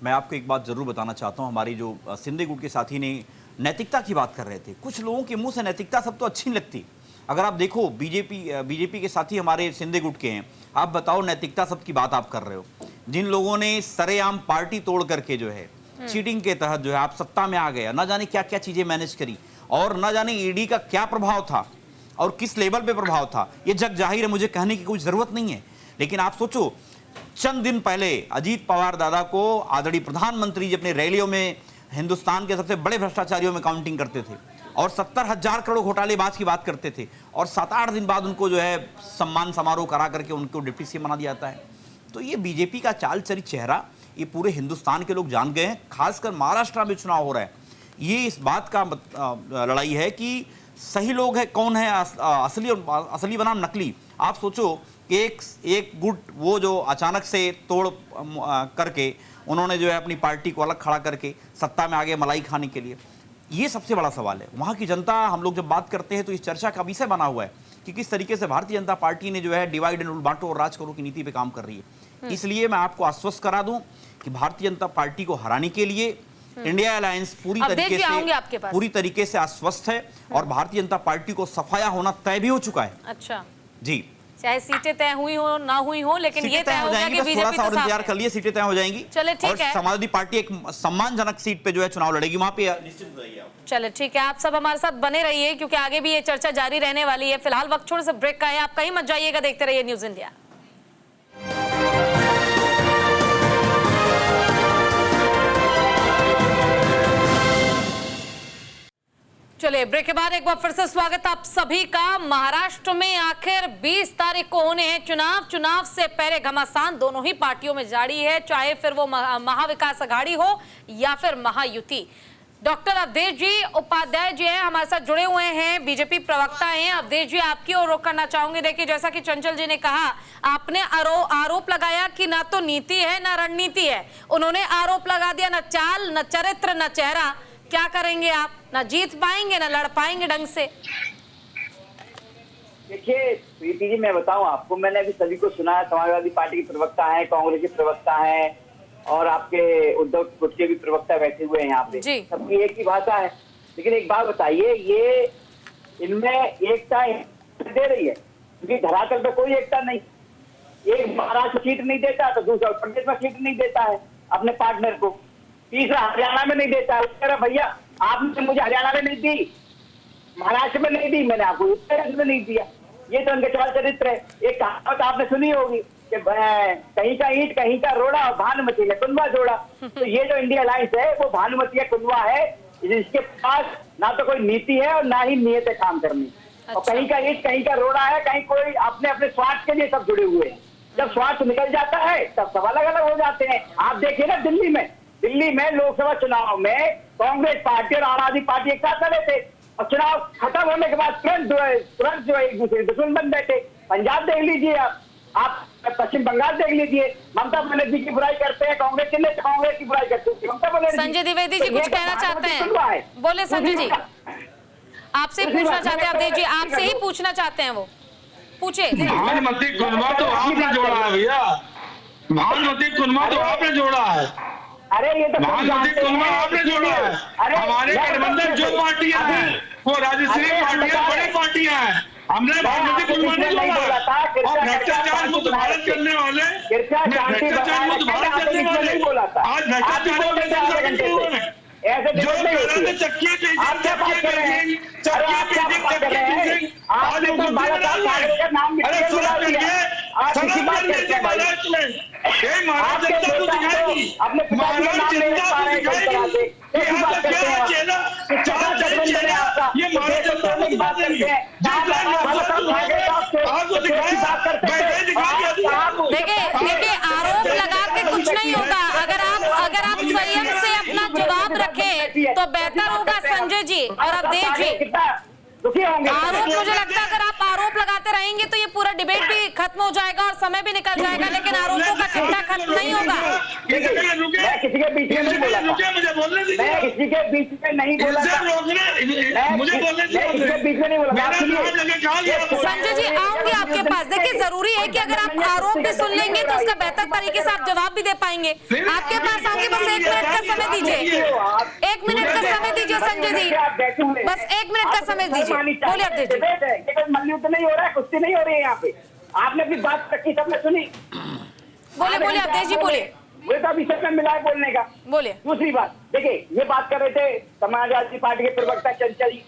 मैं आपको एक बात जरूर बताना चाहता हूँ, हमारी जो सिंधे गुट के साथी ने नैतिकता की बात कर रहे थे, कुछ लोगों के मुंह से नैतिकता सब तो अच्छी नहीं लगती। अगर आप देखो बीजेपी के साथी हमारे सिंधे गुट के हैं, आप बताओ नैतिकता सब की बात आप कर रहे हो। जिन लोगों ने सरेआम पार्टी तोड़ करके जो है चीटिंग के तहत जो है आप सत्ता में आ गए, ना जाने क्या क्या चीजें मैनेज करी, और ना जाने ईडी का क्या प्रभाव था और किस लेवल पे प्रभाव था, ये जग जाहिर है, मुझे कहने की कोई जरूरत नहीं है। लेकिन आप सोचो, चंद दिन पहले अजीत पवार दादा को आदरणीय प्रधानमंत्री जी अपने रैलियों में हिंदुस्तान के सबसे बड़े भ्रष्टाचारियों में काउंटिंग करते थे और 70,000 करोड़ घोटालेबाज की बात करते थे, और 7-8 दिन बाद उनको जो है सम्मान समारोह करा करके उनको डिप्टी सीएम बना दिया जाता है। तो ये बीजेपी का चाल चरित चेहरा ये पूरे हिंदुस्तान के लोग जान गए हैं। खासकर महाराष्ट्र में चुनाव हो रहा है, ये इस बात का लड़ाई है कि सही लोग है कौन है, असली बनाम नकली। आप सोचो कि एक गुट वो जो अचानक से तोड़ करके उन्होंने जो है अपनी पार्टी को अलग खड़ा करके सत्ता में आ गए मलाई खाने के लिए, ये सबसे बड़ा सवाल है। वहाँ की जनता, हम लोग जब बात करते हैं तो इस चर्चा का विषय बना हुआ है कि किस तरीके से भारतीय जनता पार्टी ने जो है डिवाइड एंड रूल, बांटो और राज करो की नीति पे काम कर रही है। इसलिए मैं आपको आश्वस्त करा दूं कि भारतीय जनता पार्टी को हराने के लिए इंडिया अलायंस पूरी तरीके से आश्वस्त है और भारतीय जनता पार्टी को सफाया होना तय भी हो चुका है। अच्छा जी, चाहे सीटें तय हुई हो ना हुई हो, लेकिन ये तय हो गया कि बीजेपी थोड़ा सा और इंतजार कर लिए, सीटें तय हो जाएंगी। चले ठीक है, समाजवादी पार्टी एक सम्मानजनक सीट पे जो है चुनाव लड़ेगी, वहां पे निश्चित हो जाइए आप। चले ठीक है, आप सब हमारे साथ बने रहिए क्योंकि आगे भी ये चर्चा जारी रहने वाली है। फिलहाल वक्त छोड़ से ब्रेक का है, आप कहीं मत जाइएगा, देखते रहिए न्यूज़ इंडिया। चलिए ब्रेक के बाद एक बार फिर से स्वागत आप सभी का। महाराष्ट्र में आखिर 20 तारीख को होने हैं चुनाव। चुनाव से पहले घमासान दोनों ही पार्टियों में जारी है, चाहे फिर वो महाविकास आघाड़ी हो या फिर महायुति। डॉक्टर अवधेश जी उपाध्याय जी हैं हमारे साथ जुड़े हुए हैं, बीजेपी प्रवक्ता हैं। अवधेश जी, आपकी ओर रुख करना चाहूंगी। देखिए, जैसा कि चंचल जी ने कहा, आपने आरोप लगाया कि ना तो नीति है ना रणनीति है। उन्होंने आरोप लगा दिया न चाल, न चरित्र, न चेहरा। क्या करेंगे आप? ना जीत पाएंगे ना लड़ पाएंगे ढंग से। देखिए प्रीति जी, मैं बताऊं आपको, मैंने अभी सभी को सुना है, समाजवादी पार्टी के प्रवक्ता हैं, कांग्रेस के प्रवक्ता हैं और आपके उद्धव गुट के भी प्रवक्ता बैठे हुए हैं यहाँ पे। सबकी एक ही भाषा है। लेकिन एक बात बताइए, ये इनमें एकता दे रही है क्योंकि धरातल पे कोई एकता नहीं। एक महाराष्ट्र सीट नहीं देता तो दूसरा उत्तर प्रदेश में सीट नहीं देता है अपने पार्टनर को, तीसरा हरियाणा में नहीं देता है। कह रहा भैया आपने मुझे हरियाणा में नहीं दी, महाराष्ट्र में नहीं दी, मैंने आपको उत्तर प्रदेश में नहीं दिया। ये तो उनके चाल चरित्र है। एक कहावत आपने सुनी होगी कि कहीं का ईंट कहीं का रोड़ा और भानुमती ने कुंदवा जोड़ा। तो ये जो इंडिया अलायंस है वो भानुमती या कुंदवा है, जिसके पास ना तो कोई नीति है और ना ही नियत है काम करनी। और कहीं का ईंट कहीं का रोड़ा है, कहीं कोई अपने स्वार्थ के लिए सब जुड़े हुए हैं। जब स्वार्थ निकल जाता है तब सब अलग अलग हो जाते हैं। आप देखिए ना, दिल्ली में लोकसभा चुनाव में कांग्रेस पार्टी और आम आदमी पार्टी एक साथ लड़े थे और चुनाव खत्म होने के बाद तुरंत जो एक दूसरे दुश्मन बन बैठे। पंजाब देख लीजिए, आप पश्चिम बंगाल देख लीजिए, ममता बनर्जी की बुराई करते हैं कांग्रेस के लिए, कांग्रेस की बुराई करते हैं ममता बनर्जी। संजय द्विवेदी जी कुछ कहना चाहते हैं, बोले संजय जी। आपसे पूछना चाहते हैं अवधेश जी, आपसे ही पूछना चाहते हैं, वो पूछे। भानुमती कुंदवा तो आपने जोड़ा है भैया, भानुमती कुंदवा तो आपने जोड़ा है। अरे ये तो भानुमती कुंदवा आपने जोड़ा है। हमारे गठबंधन जो पार्टियां हैं वो राजश्री पार्टियां, बड़ी पार्टियां हैं। हमने भानुमती कुंदवा नहीं जोड़ा और भ्रष्टाचार मुक्त भारत करने वाले, भ्रष्टाचार मुक्त भारत करने वाले आज भ्रष्टाचार ऐसे जो चक्की के देखिए आरोप लगा के कुछ नहीं होगा। अगर आप संयम से अपना जवाब रखें तो बेहतर होगा संजय जी और अवधेश जी। आरोप, मुझे लगता है अगर आप आरोप लगाते रहेंगे तो ये पूरा डिबेट भी खत्म हो जाएगा और समय भी निकल जाएगा, लेकिन आरोपों का चिट्ठा खत्म नहीं होगा। मैं किसी के बीच में नहीं बोला, मैं किसी के बीच में नहीं बोला, मुझे बोलने किसी के बीच में नहीं बोला। संजय जी आऊंगी आपके पास। देखिए जरूरी है कि अगर आप आरोप भी सुन लेंगे तो उसका बेहतर तरीके से आप जवाब भी दे पाएंगे। आपके पास आऊंगी, बस 1 मिनट का समय दीजिए, 1 मिनट का समय दीजिए संजय जी, बस 1 मिनट का समय दीजिए। बोलिए अवधेश जी। मल्लयुद्ध नहीं हो रहा है, कुश्ती नहीं हो रही है यहाँ पे। आपने अपनी बात रखी, सबने सुनी। बोलिए अवधेश जी, बोलिए। मुझे तो अभी समय मिला है बोलने का। बोलिए। दूसरी बात, देखिए ये बात कर रहे थे समाजवादी पार्टी के प्रवक्ता चंचल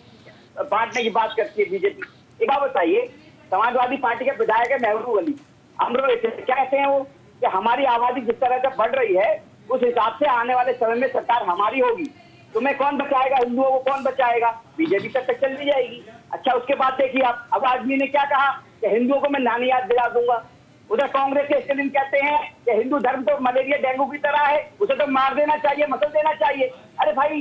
बांटने की बात करती है बीजेपी। एक बात बताइए, समाजवादी पार्टी के विधायक है महबूब अली अमरोही से, क्या कहते हैं वो कि हमारी आबादी जिस तरह से बढ़ रही है उस हिसाब से आने वाले समय में सरकार हमारी होगी, तुम्हें कौन बचाएगा, हिंदुओं को कौन बचाएगा, बीजेपी तक चल दी जाएगी। अच्छा, उसके बाद देखिए आप, अब आदमी ने क्या कहा कि हिंदुओं को मैं नानी याद दिला दूंगा। उधर कांग्रेस के स्टेलिन कहते हैं कि हिंदू धर्म तो मलेरिया डेंगू की तरह है, उसे तो मार देना चाहिए, मसल देना चाहिए। अरे भाई,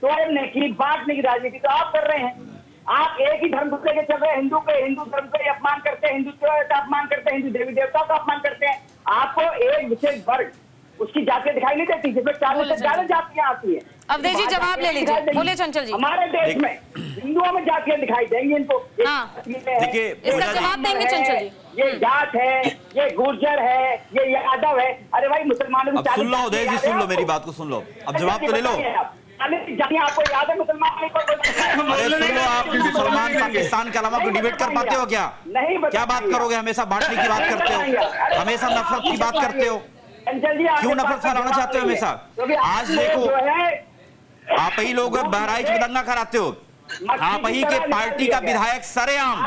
तोड़ने की बांटने की राजनीति तो आप कर रहे हैं। आप एक ही धर्म को लेकर चल रहे हैं, हिंदू धर्म का अपमान करते हैं, हिंदुत्व का अपमान करते हैं, हिंदू देवी देवताओं का अपमान करते हैं। आपको एक विशेष वर्ग, उसकी जातियां दिखाई नहीं देती, जिसमें 40 से ज्यादा जातियां आती हैं। अवधेश जी जवाब ले लीजिए, बोलिए चंचल जी। हमारे देश में हिंदुओं में जातियां दिखाई देंगी इनको। हाँ। देखिए, इसका जवाब देंगे चंचल जी। ये जाट है, ये गुर्जर है, ये यादव है। अरे भाई, मुसलमानों में अब सुन लो उदय जी, सुन लो मेरी बात को, सुन लो, अब जवाब तो ले लो। आपको याद है मुसलमान? अरे सुन लो, आप मुसलमान पाकिस्तान के अलावा कोई डिबेट कर पाते हो क्या? क्या बात करोगे? हमेसा बांटने की बात करते हो, हमेशा नफरत की बात करते हो, क्यों नफरत फैलाना चाहते हो हमेशा? आज देखो, आप ही लोग बहराइच में दंगा कराते हो, आप ही के पार्टी का विधायक सरेआम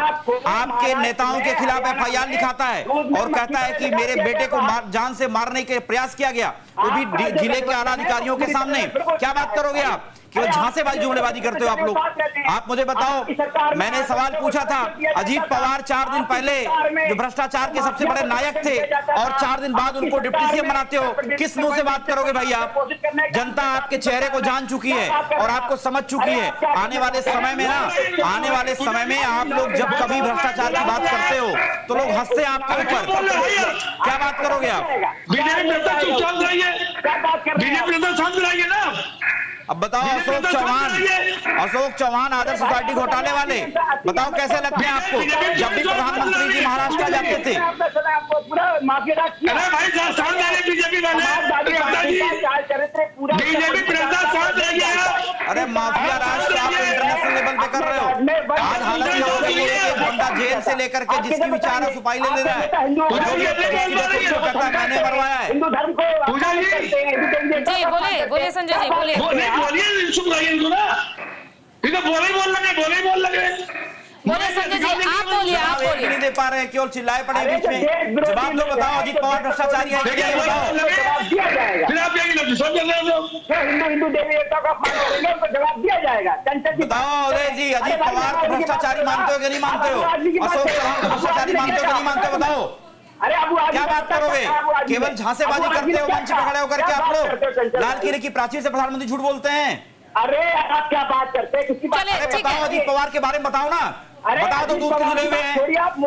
आपके नेताओं के खिलाफ एफआईआर लिखाता है और कहता है कि मेरे बेटे को जान से मारने के प्रयास किया गया, वो भी जिले के आला अधिकारियों के सामने। क्या बात करोगे आप? केवल झांसेबाजी जुमलेबाजी करते हो आप लोग। आप मुझे बताओ, मैंने सवाल पूछा था, अजीत पवार 4 दिन पहले जो भ्रष्टाचार के सबसे बड़े नायक थे और 4 दिन बाद उनको डिप्टी सीएम बनाते हो, किस मुंह से बात करोगे भाई आप? जनता आपके चेहरे को जान चुकी है और आपको समझ चुकी है। आने वाले समय में आप लोग जब कभी भ्रष्टाचार की बात करते हो तो लोग हंसते हैं आपके ऊपर। क्या बात करोगे आप? अब बताओ, अशोक चौहान आदर्श सोसाइटी घोटाले वाले, बताओ कैसे लगते हैं आपको? जब भी प्रधानमंत्री जी महाराष्ट्र जाते थे, अरे माफिया राज तो आप इंटरनेशनल लेवल पे कर रहे हो। आज हालत ये हो गई है कि बंदा जेल से लेकर के जिसकी भी चाह सुपाई ले रहा है, मैंने मरवाया है। जी बोले संजय जी, बोलिए। बोले संजय जी, आप बोलिए। नहीं दे पा रहे हैं, केवल चिल्लाए पड़े बीच में। जवाब दो, बताओ अजीत पवार भ्रष्टाचारी है क्या? हिंदू देवी देवता का अपमान करेंगे, उनको जवाब दिया जाएगा। बताओ उदय जी, अजीत पवार को भ्रष्टाचारी मानते हो कि नहीं मानते हो? अशोक चौहान को भ्रष्टाचारी मानते हो कि नहीं मानते हो? बताओ क्या बात करोगे? केवल झांसेबाजी करते हो मंच पे खड़े होकर के आप लोग। लाल किले की प्राचीर से प्रधानमंत्री झूठ बोलते हैं। अरे आप क्या बात करते हैं? किसकी बात? अरे बताओ, अजीत पवार के बारे में बताओ ना, बताओ तो दूध के धुले हुए हैं।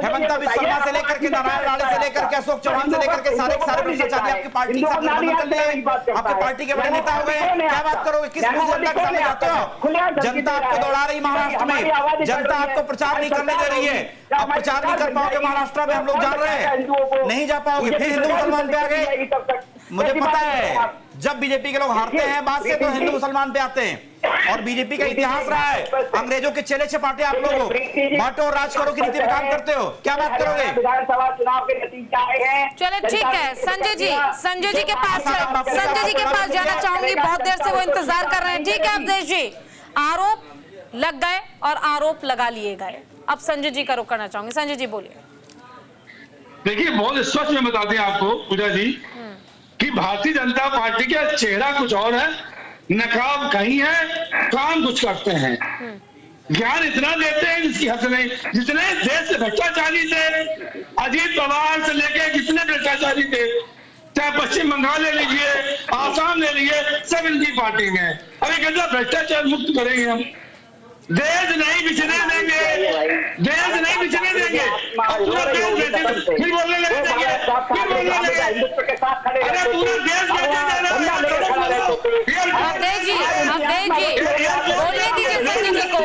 हेमंत बिस्वा से लेकर के नारायण राणे से लेकर के अशोक चौहान से लेकर के सारे भ्रष्टाचारी आपकी पार्टी के साथ गठबंधन कर लिए, आपके पार्टी के बड़े नेता हो गए। क्या बात करोगे? किस मुंह से जनता के सामने जाते हो? जनता आपको दौड़ा रही महाराष्ट्र में, जनता आपको प्रचार नहीं करने दे रही है। आप प्रचार नहीं कर पाओगे महाराष्ट्र में, हम लोग जान रहे हैं, नहीं जा पाओगे। फिर हिंदू मुसलमान पे आ गए। मुझे पता है, जब बीजेपी के लोग हारते हैं बात से तो हिंदू मुसलमान पे आते हैं, और बीजेपी का इतिहास रहा है, अंग्रेजों के चेले चपाटे आप लोग बांटो और राज करो की नीति में काम करते हो। क्या बात करोगे? विधानसभा चुनाव के नतीजे आए हैं। चलो ठीक है, संजय जी के पास जाना चाहूंगी, बहुत देर से वो इंतजार कर रहे हैं। ठीक है अवधेश जी, आरोप लग गए और आरोप लगा लिए गए, अब संजय जी का रुख करना चाहूंगी। संजय जी बोलिए। देखिए, बहुत स्पष्ट में बताते हैं आपको पूजा जी कि भारतीय जनता पार्टी का चेहरा कुछ और है, नकाब कहीं है, काम कुछ करते हैं, ज्ञान इतना देते हैं जिसकी हद नहीं। जितने देश से भ्रष्टाचारी थे, अजीत पवार से लेके जितने भ्रष्टाचारी थे, चाहे पश्चिम बंगाल ले लीजिए, आसाम ले लीजिए, सब इनकी पार्टी में। अभी कहते भ्रष्टाचार मुक्त करेंगे हम, देश नहीं बिछने देंगे, देश नहीं बिछने देंगे। पूरा देश फिर बोलने लगे, फिर बोलने लगे, अरे पूरा देश अवधेश जी बोलने दीजिए संजय जी को।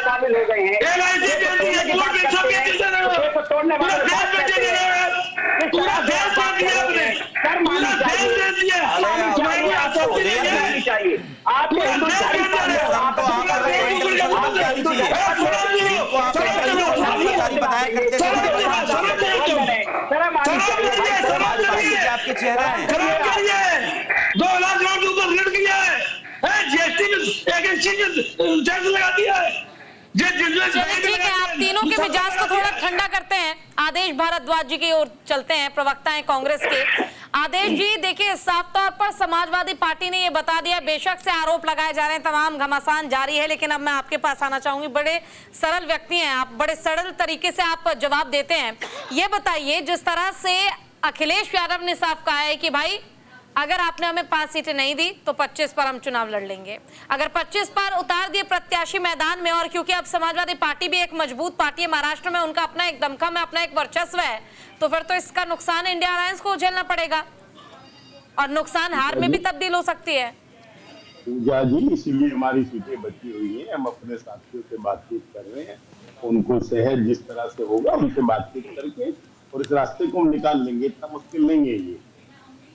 शामिल हो गए हैं, पूरा देश चाहिए आपको आपके चेहरा है। 2 लाख करोड़ के ऊपर ऋण किया है, जीएसटी में टैक्स लगा दिया है, चलिए ठीक है, आप तीनों के मिजाज को थोड़ा ठंडा करते हैं। आदेश भारद्वाज जी की ओर चलते हैं, प्रवक्ता हैं कांग्रेस के। आदेश जी, देखिए साफ तौर पर समाजवादी पार्टी ने ये बता दिया, बेशक से आरोप लगाए जा रहे हैं, तमाम घमासान जारी है, लेकिन अब मैं आपके पास आना चाहूंगी। बड़े सरल व्यक्ति हैं आप, बड़े सरल तरीके से आप जवाब देते हैं। ये बताइए, जिस तरह से अखिलेश यादव ने साफ कहा है कि भाई अगर आपने हमें 5 सीटें नहीं दी तो 25 पर हम चुनाव लड़ लेंगे, अगर 25 पर उतार दिए प्रत्याशी मैदान में, और क्योंकि अब समाजवादी पार्टी भी एक मजबूत पार्टी है, महाराष्ट्र में उनका अपना एक दमखम है, अपना एक वर्चस्व है, तो फिर तो इसका नुकसान इंडिया अलायंस को झेलना पड़ेगा और नुकसान हार में भी तब्दील हो सकती है। पूजा जी, इसीलिए हमारी सीटें बची हुई है, हम अपने साथियों से बातचीत कर रहे हैं, उनको सहज जिस तरह से होगा उनसे बातचीत करके और इस रास्ते को हम निकाल लेंगे। इतना मुश्किल नहीं है। ये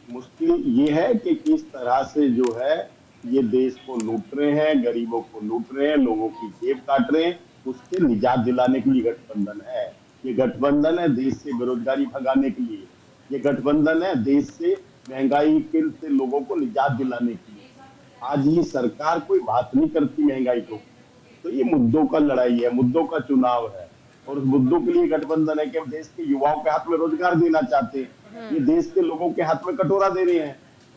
मुश्किल ये है कि किस तरह से जो है ये देश को लूट रहे हैं, गरीबों को लूट रहे हैं, लोगों की जेब काट रहे हैं, उससे निजात दिलाने के लिए गठबंधन है। ये गठबंधन है देश से बेरोजगारी भगाने के लिए, ये गठबंधन है देश से महंगाई से लोगों को निजात दिलाने के लिए। आज ये सरकार कोई बात नहीं करती महंगाई को, तो ये मुद्दों का लड़ाई है, मुद्दों का चुनाव है, और उस मुद्दों के लिए गठबंधन है कि हम देश के युवाओं के हाथ में रोजगार देना चाहते हैं। ये देश के लोगों के हाथ में कटोरा दे रहे हैं।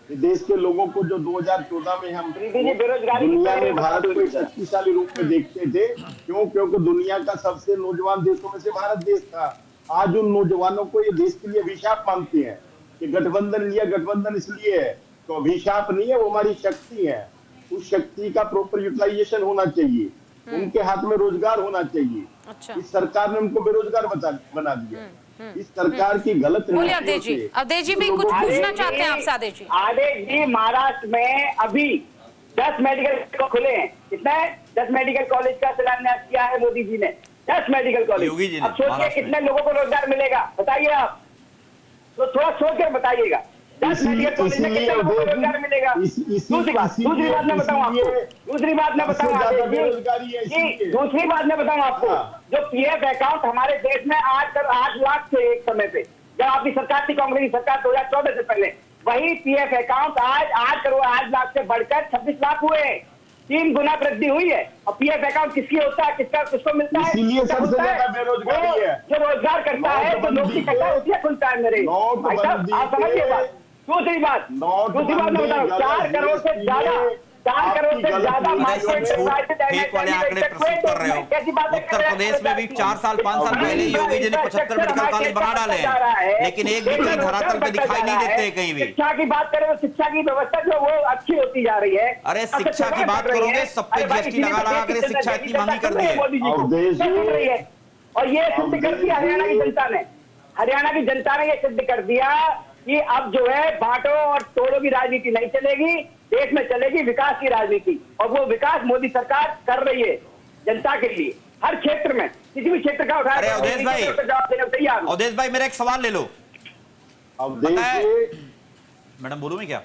ये देश के लोगों को जो 2014 में हम दुनिया में भारत को एक शक्तिशाली रूप में देखते थे, क्योंकि दुनिया का सबसे नौजवान देशों में से भारत देश था। आज उन नौजवानों को ये देश के लिए अभिशाप मानते हैं कि गठबंधन लिया, गठबंधन इसलिए है, तो अभिशाप नहीं है, वो हमारी शक्ति है। उस शक्ति का प्रॉपर यूटिलाइजेशन होना चाहिए, उनके हाथ में रोजगार होना चाहिए। अच्छा। इस सरकार ने उनको बेरोजगार बना दिया। इस सरकार की गलत बोलिए अवधेश जी भी कुछ पूछना चाहते हैं आपसे। आदेश जी, महाराष्ट्र में अभी 10 मेडिकल खुले हैं। कितना है? 10 मेडिकल कॉलेज का शिलान्यास किया है मोदी जी ने। 10 मेडिकल कॉलेज। अब सोचिए कितने लोगों को रोजगार मिलेगा, बताइए आप, तो थोड़ा सोच कर बताइएगा। 10 मेडिकल कॉलेज में कितने लोगों को रोजगार मिलेगा? दूसरी बात मैं बताऊं आपको, दूसरी बात मैं बताऊं आपको, जो पीएफ अकाउंट हमारे देश में 8 लाख थे एक समय पे, जब आपकी सरकार थी, कांग्रेस की सरकार 2014 से पहले, वही पीएफ अकाउंट आज 8 लाख से बढ़कर 26 लाख हुए हैं। 3 गुना वृद्धि हुई है। और पीएफ अकाउंट किसकी होता है, किसको मिलता है? बेरोजगारी है। जो रोजगार करता है, जो नौकरी करता है, उसी खुलता है मेरे भाई साहब, आप समझिए बात। दूसरी बात मैं बताऊँ, 4 करोड़ से ज्यादा फेक वाले आंकड़े प्रस्तुत कर रहे हो। उत्तर प्रदेश में भी 4 साल 5 साल पहले योगी जी ने 75 मेडिकल कॉलेज बना डाले हैं, लेकिन एक भी धरातल पे दिखाई नहीं देते कहीं भी। शिक्षा की बात करें तो शिक्षा की व्यवस्था जो वो अच्छी होती जा रही है। अरे शिक्षा की बात करोगे, सब पे जीएसटी लगा कर शिक्षा इतनी महंगी कर दी है। और ये सिद्ध कर दिया हरियाणा की जनता ने, हरियाणा की जनता ने ये सिद्ध कर दिया कि अब जो है बांटो और तोड़ो की राजनीति नहीं चलेगी, देश में चलेगी विकास की राजनीति। और वो विकास मोदी सरकार कर रही है जनता के लिए, हर क्षेत्र में, किसी भी क्षेत्र का उठाया। अरे अवधेश भाई मेरा एक सवाल ले लो। मैडम बोलूं मैं क्या?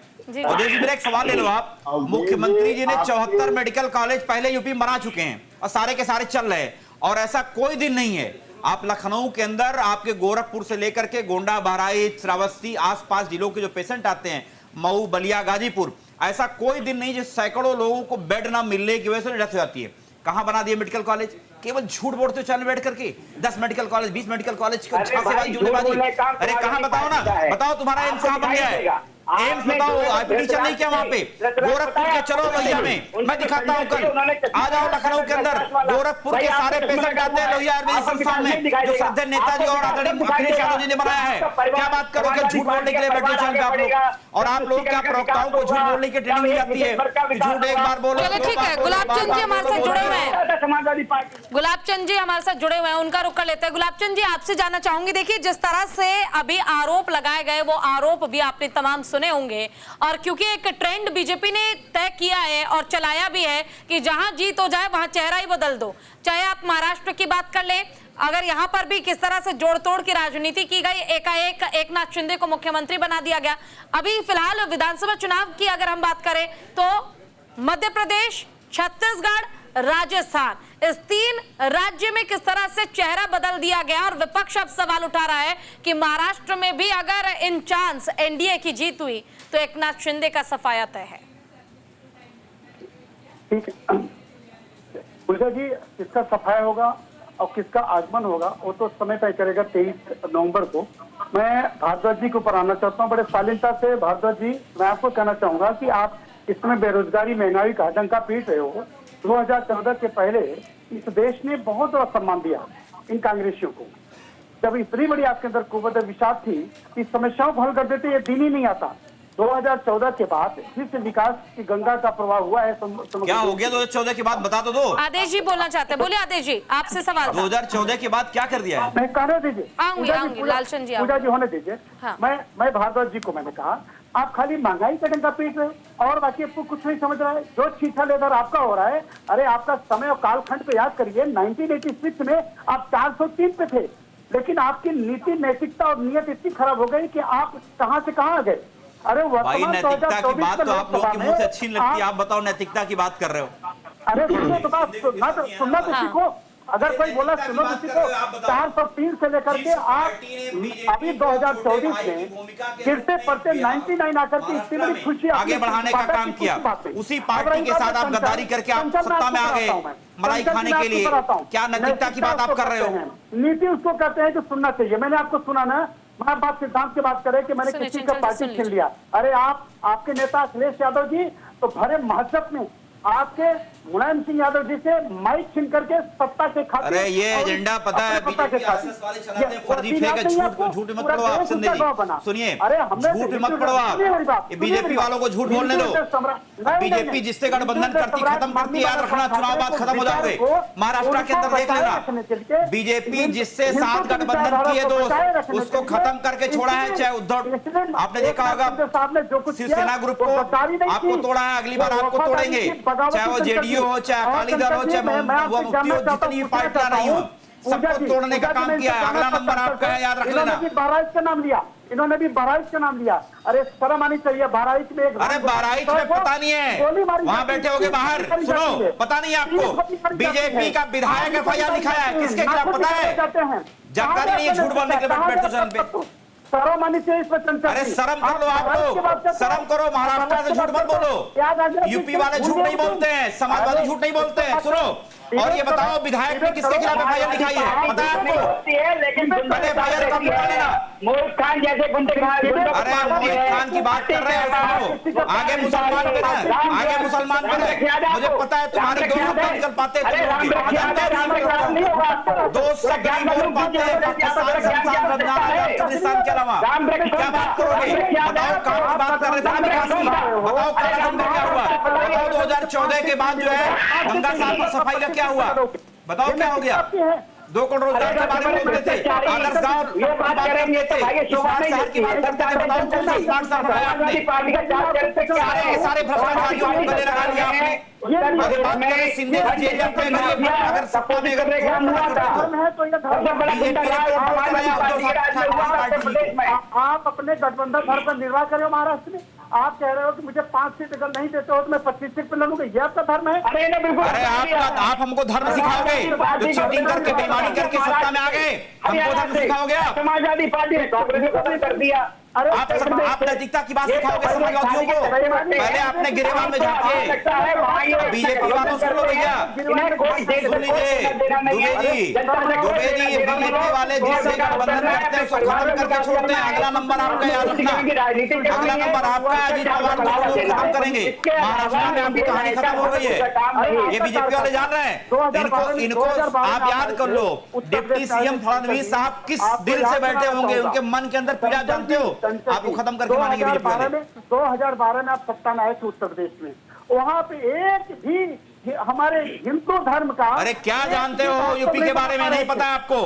अवधेश जी मेरा एक सवाल ले लो आप। मुख्यमंत्री जी ने 74 मेडिकल कॉलेज पहले यूपी में बना चुके हैं और सारे के सारे चल रहे हैं, और ऐसा कोई दिन नहीं है आप लखनऊ के अंदर, आपके गोरखपुर से लेकर के गोंडा, बहराइच, श्रावस्ती, आसपास जिलों के जो पेशेंट आते हैं, मऊ, बलिया, गाजीपुर, ऐसा कोई दिन नहीं जिस सैकड़ों लोगों को बेड ना मिलने की वजह से डेथ हो जाती है। कहां बना दिए मेडिकल कॉलेज? केवल झूठ बोलते हो चैनल बैठ करके। 10 मेडिकल कॉलेज, 20 मेडिकल कॉलेज, अरे कहां, बताओ ना, बताओ तुम्हारा एम्स कहां बन गया है? एम्स बताओ, टीचर नहीं क्या वहां पे? गोरखपुर के चलो लोहिया में, मैं दिखाता हूं कल, आ जाओ लखनऊ के अंदर, गोरखपुर के सारे पेशेंट आते हैं लोहिया आयुर्वेदिक संस्थान में, जो श्रद्धेय नेताजी और आदरणीय अखिलेश यादव जी ने बनाया है। क्या बात करोगे झूठ बोलने के लिए बैठे चैनल पे आप लोग, और आप लोग क्या प्रवक्ताओं को झूठ बोलने की ट्रेनिंग दी जाती है? झूठ एक बार बोलो। चलो ठीक है, गुलाबचंद जी हमारे साथ जुड़े हुए हैं, समाजवादी पार्टी गुलाबचंद जी हमारे साथ जुड़े हुए हैं, उनका रुख कर लेते हैं। गुलाबचंद जी आपसे जानना चाहूंगी, देखिए जिस तरह से अभी आरोप लगाए गए, वो आरोप भी आपने तमाम सुने होंगे, और क्योंकि एक ट्रेंड बीजेपी ने तय किया है और चलाया भी है कि जहां जीत हो जाए वहां चेहरा ही बदल दो। चाहे आप महाराष्ट्र की बात कर ले, अगर यहां पर भी किस तरह से जोड़ तोड़ की राजनीति की गई, एकाएक एकनाथ शिंदे को मुख्यमंत्री बना दिया गया। अभी फिलहाल विधानसभा चुनाव की अगर हम बात करें तो मध्य प्रदेश, छत्तीसगढ़, राजस्थान, इस 3 राज्य में किस तरह से चेहरा बदल दिया गया, और विपक्ष अब सवाल उठा रहा है कि महाराष्ट्र में भी अगर इन चांस एनडीए की जीत हुई तो एकनाथ शिंदे का सफाया तय है। पूजा जी, किसका सफाया होगा और किसका आगमन होगा वो तो समय तय करेगा 23 नवंबर को। मैं भारद्वाज जी के ऊपर आना चाहता हूँ बड़े शालीनता से। भारद्वाज जी, मैं आपको कहना चाहूंगा कि आप इस समय बेरोजगारी महंगाई का डंका पीट रहे हो। 2014 के पहले इस देश ने बहुत बड़ा सम्मान दिया इन कांग्रेसियों को। जब इतनी बड़ी आपके अंदर कुव्वत विषाद थी, इस समस्याओं को हल कर देते, ये दिन ही नहीं आता। 2014 के बाद फिर से विकास की गंगा का प्रवाह हुआ है। क्या हो गया 2014 के बाद, बता तो दो। आदेश जी बोलना चाहते हैं, बोलिए आदेश जी, आपसे सवाल था। 2014 के बाद क्या कर दिया है? मैं कहने दीजिए, लालचंद जी पूजा जी होने दीजिए। हाँ। मैं भारद्वाज जी को मैंने कहा, आप खाली महंगाई का डंका पीट रहे हो और बाकी आपको कुछ नहीं समझ रहा है। जो छीठा लेकर आपका हो रहा है, अरे आपका समय और कालखंड पे याद करिए, 1986 में आप 403 पे थे, लेकिन आपकी नीति, नैतिकता और नियत इतनी खराब हो गई कि आप कहां से कहां आ गए। अरे भाई, नैतिकता की बात तो आप लोगों के मुंह से अच्छी लगती है, आप बताओ नैतिकता की बात कर रहे हो। अरे सुनो तो बात, सुनना तो सीखो। अगर कोई बोला सुनो तो सीखो। 403 से लेकर के आप अभी 2024 में गिरते पड़ते 99 आकर के इतनी बड़ी खुशी आगे बढ़ाने का काम किया। उसी पार्टी के साथ आप गद्दारी करके आप सत्ता में आ गए मलाई खाने के लिए। क्या नैतिकता की बात आप कर रहे हो? नीति उसको कहते हैं जो सुनना चाहिए। मैंने आपको सुना ना, मैं बात सिद्धांत की बात करें कि मैंने किसी का पार्टी छीन लिया। अरे आपके नेता अखिलेश यादव जी तो भरे महजब में आपके मुलायम सिंह यादव जी से माइक छीन करके सत्ता के खाते। अरे ये एजेंडा पता है बीजेपी आरएसएस वाले चलाते हैं, फर्जी फेक है, झूठ मत पड़ो आप। संजय जी सुनिए, झूठ मत पड़ो आप। बीजेपी वालों को झूठ बोलने दो। बीजेपी जिससे गठबंधन करती, खत्म करती, याद रखना, चुनाव बाद खत्म हो जाओगे। महाराष्ट्र के अंदर देख लेना, बीजेपी जिससे साथ गठबंधन किए दोस्त, उसको खत्म करके छोड़ा है। चाहे उद्धव, आपने देखा होगा शिवसेना ग्रुप को आपको तोड़ा है, अगली बार आपको तोड़ेंगे। चाहे वो जेडीयू हो, चाहे अकाली दल हो, चाहे मुक्ति हो, जितनी पार्टियां नहीं हो, सबको तोड़ने का काम किया है। अगला नंबर आपका है, याद रख लेना। बहराइच का नाम लिया इन्होंने, भी बहराइच का नाम लिया। अरे शर्म आनी चाहिए। बहराइच में एक, अरे बहराइच में पता नहीं है, वहां बैठे होगे बाहर। सुनो, पता नहीं आपको बीजेपी का विधायक FIR लिखाया है, किसके खिलाफ पता है? जानकारी नहीं है, झूठ बोलने के लिए बैठते चैनल पे। शर्म आनी चाहिए इस पर चर्चा। अरे शर्म कर लो आप लोग, शर्म करो। महाराष्ट्र से झूठ मत बोलो। यूपी वाले झूठ नहीं बोलते हैं, समाजवादी झूठ नहीं बोलते हैं। सुनो, और ये बताओ विधायक ने किसके खिलाफ FIR लिखाई है, पता है आपको? पहले FIR कब लिखा लेना। मोहित खान जैसे गुंडे। अरे मोहित खान की बात कर रहे हैं, सुनो। आगे मुसलमान पे ना, आगे मुसलमान पे ना, मुझे पता है तुम्हारे दो शब्द निकल पाते हैं, दो शब्द नहीं बोल पाते हैं। पाकिस्तान के अलावा क्या बात करोगे? बताओ, काम की बात कर रहे थे ना विकास की, बताओ कालाधन में क्या हुआ? बताओ 2014 के बाद जो है गंगा साहब पर सफाई का क्या हुआ? बताओ क्या हो गया? 2 करोड़ रोजगार के बारे में बोलते थे, आदर्श गांव की बात करते थे, स्मार्ट शहर की बात करते थे। बताओ कौन सा स्मार्ट शहर बनाया आपने? सारे भ्रष्टाचारियों को गले लगा लिया आपने। अगर बात करें सिंधे जेल जाते हैं गरीब, अगर सत्ता में अगर आप अपने गठबंधन घर पर निर्वाह करो महाराष्ट्र में। आप कह रहे हो कि मुझे 5 सीट अगर नहीं देते हो तो मैं 25 सीट पे लड़ूंगा, ये आपका धर्म है? अरे आप हमको धर्म सिखाओगे? जो चीटिंग करके, बेईमानी करके सत्ता में आ गए, हमको धर्म सिखाओगे आप? समाजवादी पार्टी ने कांग्रेस को भी कर दिया। आप नैतिकता की बात सिखाओगे समाजवादियों को? पहले आपने गिरेबान में जाके बीजेपी वालों सुन लो भैया, सुन लीजिए दुबे जी, बीजेपी वाले जिससे गठबंधन करते हैं उसको खत्म करके छोड़ते हैं। अगला नंबर आपका याद रखना, अगला नंबर आपका अजीत पवार को खत्म करेंगे। महाराष्ट्र में आपकी कहानी खत्म हो गई है, ये बीजेपी वाले जान रहे हैं। इनको आप याद कर लो, डिप्टी CM फडणवीस साहब किस दिल से बैठे होंगे, उनके मन के अंदर पीड़ा जानते हो? आपको खत्म करके मानेंगे बीजेपी वाले। 2012 में आप सत्ता में आए थे उत्तर प्रदेश में, वहां पे एक भी हमारे हिंदू धर्म का। अरे क्या जानते हो यूपी के बारे में? नहीं पता है आपको?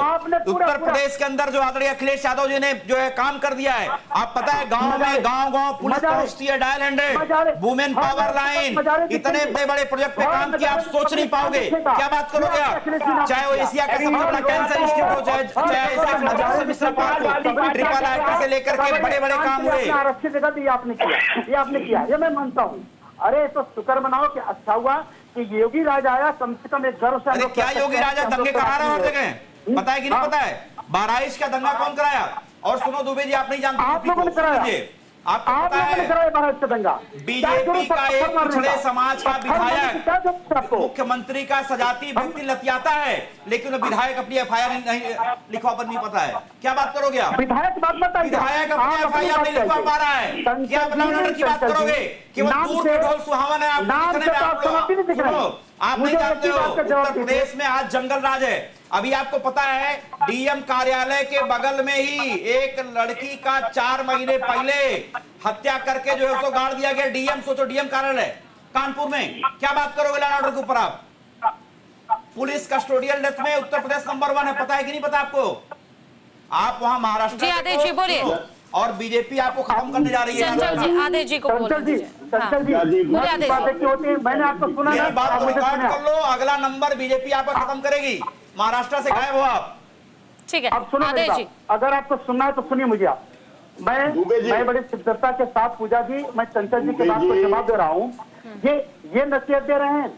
उत्तर प्रदेश के अंदर जो आदरणीय अखिलेश यादव जी ने जो है काम कर दिया है, आप पता है गांव में गांव पुलिस पहुंचती है, डायल 100, वुमेन पावर लाइन, इतने बड़े बड़े प्रोजेक्ट पे काम किया, आप सोच नहीं पाओगे। क्या बात करोगे आप? चाहे वो एशिया का सबसे बड़ा कैंसर इंस्टीट्यूट हो, चाहे मिश्रा पार्क हो, ट्रिपल IIT से लेकर के बड़े बड़े काम हुए। आरक्षित जगह ये आपने किया, ये मैं मानता हूँ। अरे तो शुक्र मनाओ कि अच्छा हुआ कि योगी राज आया, कम से कम एक गर्व से। अरे क्या योगी राजा दंगे करा रहे हो हर जगह? पता है कि नहीं पता है? बहराइच का दंगा कौन कराया? और सुनो दुबे जी, आप नहीं जानते, आपको आप पता लोगों ने है कराया महाराष्ट्र दंगा। बीजेपी का एक पिछड़े समाज का विधायक आपको मुख्यमंत्री का सजाती व्यक्ति लतियाता है, लेकिन वो विधायक अपनी एफआईआर नहीं लिखवा पर नहीं पता है। क्या बात करोगे आप? विधायक बात बताइए, विधायक अपनी एफआईआर नहीं लिखवा पा रहा है, क्या ऑर्डर की बात करोगे? केवल दूर के ढोल सुहावन है आपको दिखने में। आप नहीं जानते हो उत्तर प्रदेश में आज जंगल राज है। अभी आपको पता है डीएम कार्यालय के बगल में ही एक लड़की का 4 महीने पहले हत्या करके जो है उसको गाड़ दिया गया। डीएम सोचो, डीएम कार्यालय कानपुर में। क्या बात करोगे लॉ एंड ऑर्डर के ऊपर आप? पुलिस कस्टोडियल डेथ में उत्तर प्रदेश नंबर 1 है, पता है कि नहीं पता आपको? आप वहां महाराष्ट्र जी आदेश जी बोलिए। और बीजेपी आपको खत्म करने जा रही है। चंचल जी आदेश जी को बोलने दीजिए। मैंने आपको सुना मेरी बात को रिकॉर्ड कर लो, अगला नंबर बीजेपी आपको खत्म करेगी। महाराष्ट्र से गायब हो आप। ठीक है, अब सुनो आदेश जी। अगर आपको सुनना है तो सुनिए मुझे आप। मैं बड़ी सिद्धता के साथ पूजा जी, मैं चंचल जी की बात को जवाब दे रहा हूँ। ये नसीहत दे रहे हैं।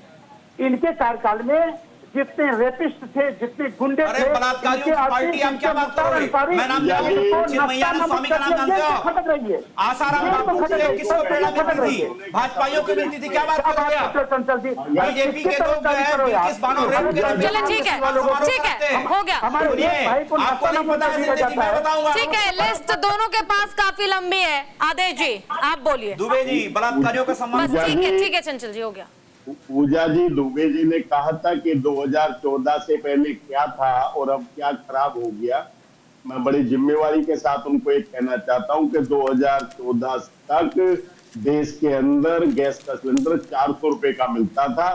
इनके कार्यकाल में जितने रेपिस्ट थे, जितने गुंडे थे, बलात्कारियों की पार्टी आप क्या बात करोगे? मैं नाम जानता हूं, चिन्मयानंद स्वामी का नाम जानते हो? खटक रही है। आसाराम बापू से किसको प्रेरणा मिलती थी? भाजपाइयों को मिलती थी। क्या बात करोगे आप? चंचल जी, बीजेपी के लोग जो है बिल्किस बानो रेप के लिए चलिए ठीक है, हो गया। आपको नहीं पता है जिंदगी मैं बताऊंगा। ठीक है, लिस्ट दोनों के पास काफी लंबी है। आदेश जी आप बोलिए। दुबे जी बलात्कारियों का सम्मान। बस ठीक है चंचल जी, हो गया। पूजा जी, दुबे जी ने कहा था कि 2014 से पहले क्या था और अब क्या खराब हो गया। मैं बड़ी जिम्मेवारी के साथ उनको एक कहना चाहता हूं कि 2014 तक देश के अंदर गैस का सिलेंडर 400 रुपए का मिलता था।